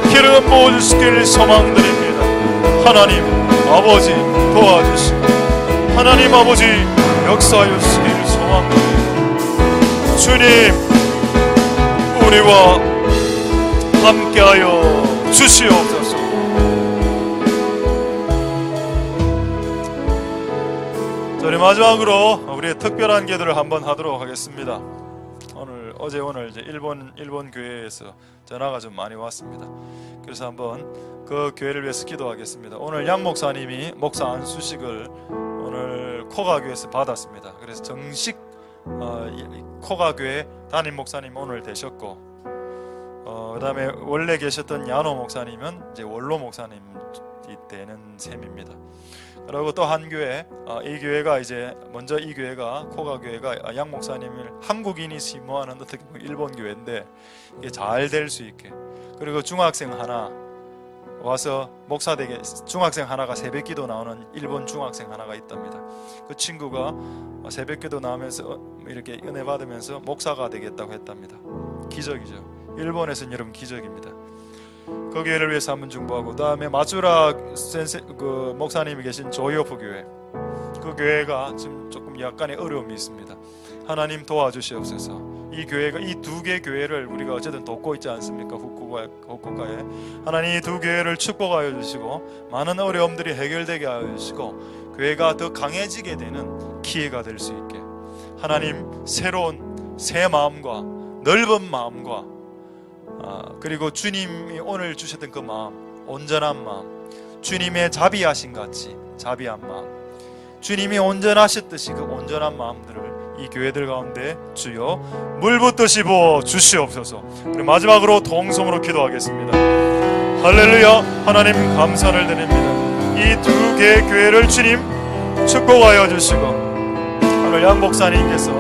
기름 부어 주시기를 소망드립니다. 하나님 아버지 도와주시고 하나님 아버지 역사하여 주시기를 소망합니다. 주님, 우리와 함께하여 주시옵소서. 우리 마지막으로 우리의 특별한 기도를 한번 하도록 하겠습니다. 오늘 이제 일본 교회에서 전화가 좀 많이 왔습니다. 그래서 한번 그 교회를 위해서 기도하겠습니다. 오늘 양 목사님이 목사 안수식을 오늘 코가교회에서 받았습니다. 그래서 정식 코가교회 담임 목사님 오늘 되셨고, 그다음에 원래 계셨던 야노 목사님은 이제 원로 목사님이 되는 셈입니다. 그리고 또 한 교회, 이 교회가 이제 먼저 이 교회가 코가 교회가 양 목사님을 한국인이 심호하는 어떻게 보면 일본 교회인데 이게 잘 될 수 있게, 그리고 중학생 하나 와서 목사 되게, 중학생 하나가 새벽기도 나오는 일본 중학생 하나가 있답니다. 그 친구가 새벽기도 나오면서 이렇게 은혜 받으면서 목사가 되겠다고 했답니다. 기적이죠. 일본에서는 여러분 기적입니다. 그 교회를 위해서 한번 중보하고, 그 다음에 마츠라 그 목사님이 계신 조이오프 교회, 그 교회가 지금 조금 약간의 어려움이 있습니다. 하나님 도와주시옵소서. 이 교회가, 이 두 개 교회를 우리가 어쨌든 돕고 있지 않습니까? 후쿠오카에 하나님 이 두 교회를 축복하여 주시고 많은 어려움들이 해결되게 하여 주시고 교회가 더 강해지게 되는 기회가 될 수 있게, 하나님 새로운 새 마음과 넓은 마음과 그리고 주님이 오늘 주셨던 그 마음, 온전한 마음, 주님의 자비하신 같이 자비한 마음, 주님이 온전하셨듯이 그 온전한 마음들을 이 교회들 가운데 주여 물붓듯이 부어 주시옵소서. 그리고 마지막으로 동성으로 기도하겠습니다. 할렐루야. 하나님 감사를 드립니다. 이 두 개의 교회를 주님 축복하여 주시고, 오늘 양 목사님께서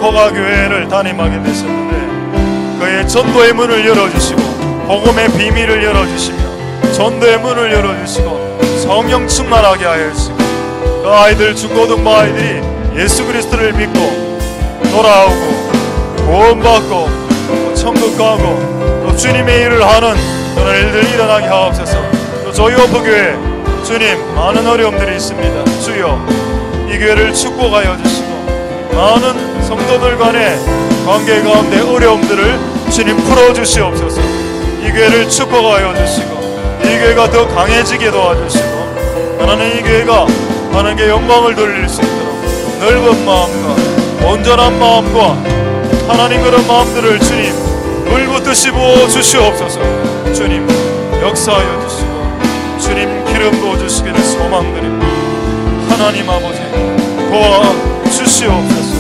코가 교회를 담임하게 되셨는데 그의 전도의 문을 열어주시고 복음의 비밀을 열어주시며 전도의 문을 열어주시고 성령 충만하게 하여 주시고, 그 아이들, 중고등부 아이들이 예수 그리스도를 믿고 돌아오고 구원받고 천국 가고 또 주님의 일을 하는 그런 일들이 일어나게 하옵소서. 또 조이오프 교회 주님 많은 어려움들이 있습니다. 주여 이 교회를 축복하여 주시고 많은 성도들 간의 관계 가운데 어려움들을 주님 풀어주시옵소서. 이 교회를 축복하여 주시고 이 교회가 더 강해지게 도와주시고, 하나님 이 교회가 하나님께 영광을 돌릴 수 있도록 넓은 마음과 온전한 마음과 하나님 그런 마음들을 주님 물붓듯이 부어 주시옵소서. 주님 역사하여 주시고 주님 기름 부어 주시기를 소망드립니다. 하나님 아버지 도와 주시옵소서.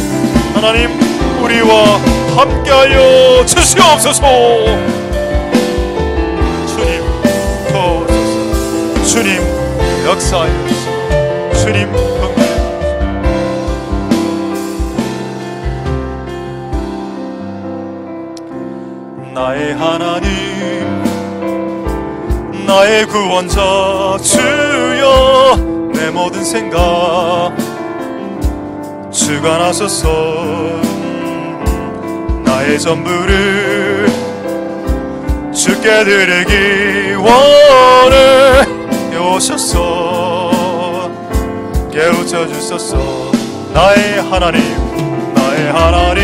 하나님 우리와 함께하여 주시옵소서. 주님 도우소서. 주님 역사하여 주시고 주님 긍휼하여 주시고, 나의 하나님 나의 구원자 주여 내 모든 생각 주관하소서. 나의 전부를 주께 드리기 원해 오셔서 깨우쳐 주소서. 나의 하나님 나의 하나님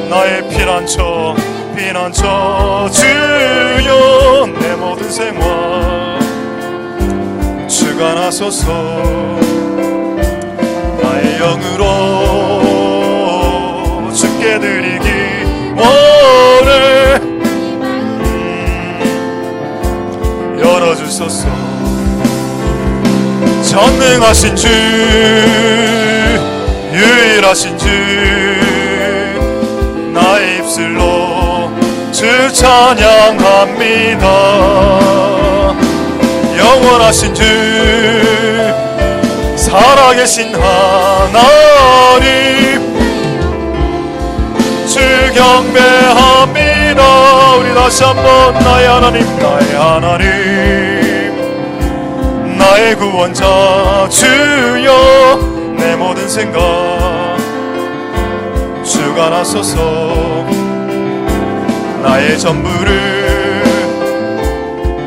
나의 피난처 주여 내 모든 생활 주관하소서. 나의 영으로 주께 드리기 원해 열어주소서. 전능하신 주 유일하신 주 나의 입술로 주 찬양합니다. 영원하신 주 살아계신 하나님 주 경배합니다. 우리 다시 한번 나의 하나님 나의 하나님 나의 구원자 주여 내 모든 생각 주관하소서. 나의 전부를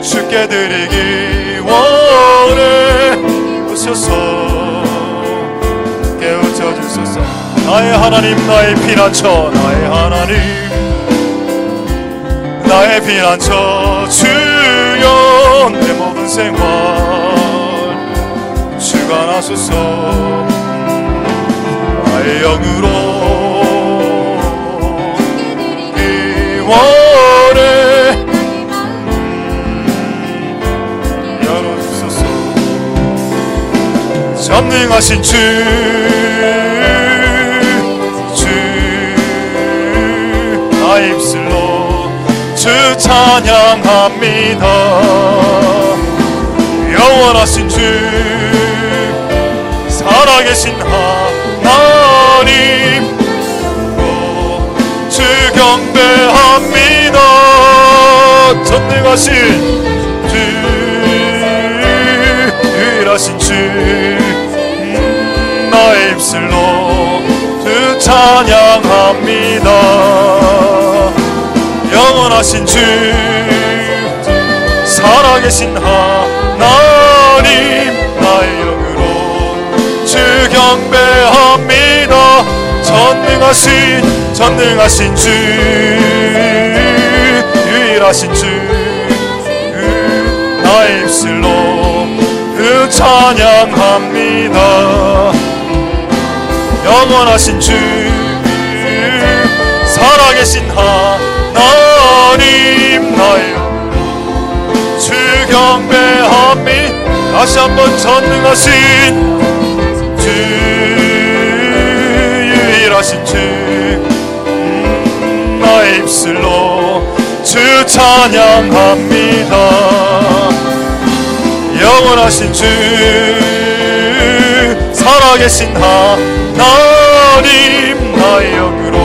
주께 드리기 원해 오셔서 나의 하나님, 나의 피난처, 나의 하나님, 나의 피난처. 주여 내 모든 생활 주관하소서. 나의 영으로 원해 열어주소서. 전능하신 주 나의 입술로 주 찬양합니다. 영원하신 주 살아계신 하나님 주 경배합니다. 전능하신 주 유일하신 주 나의 입술로 주 찬양합니다. 영원하신 주 살아계신 하나님 나의 영으로 주 경배합니다. 전능하신 주 유일하신 주 나의 입술로 그 찬양합니다. 영원하신 주 살아계신 하나님 나의 영으로 주 경배합니다. 다시 한번 전능하신 주 유일하신 주 나의 입술로 주 찬양합니다. 영원하신 주 살아계신 하나님 나의 영으로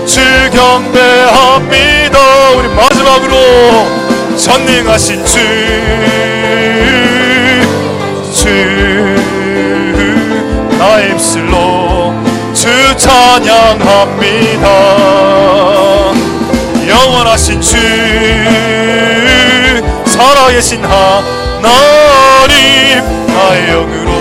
주 경배합니다. 우리 마지막으로 전능하신 주 나의 입술로 주 찬양합니다. 영원하신 주 살아계신 하나님 나의 영으로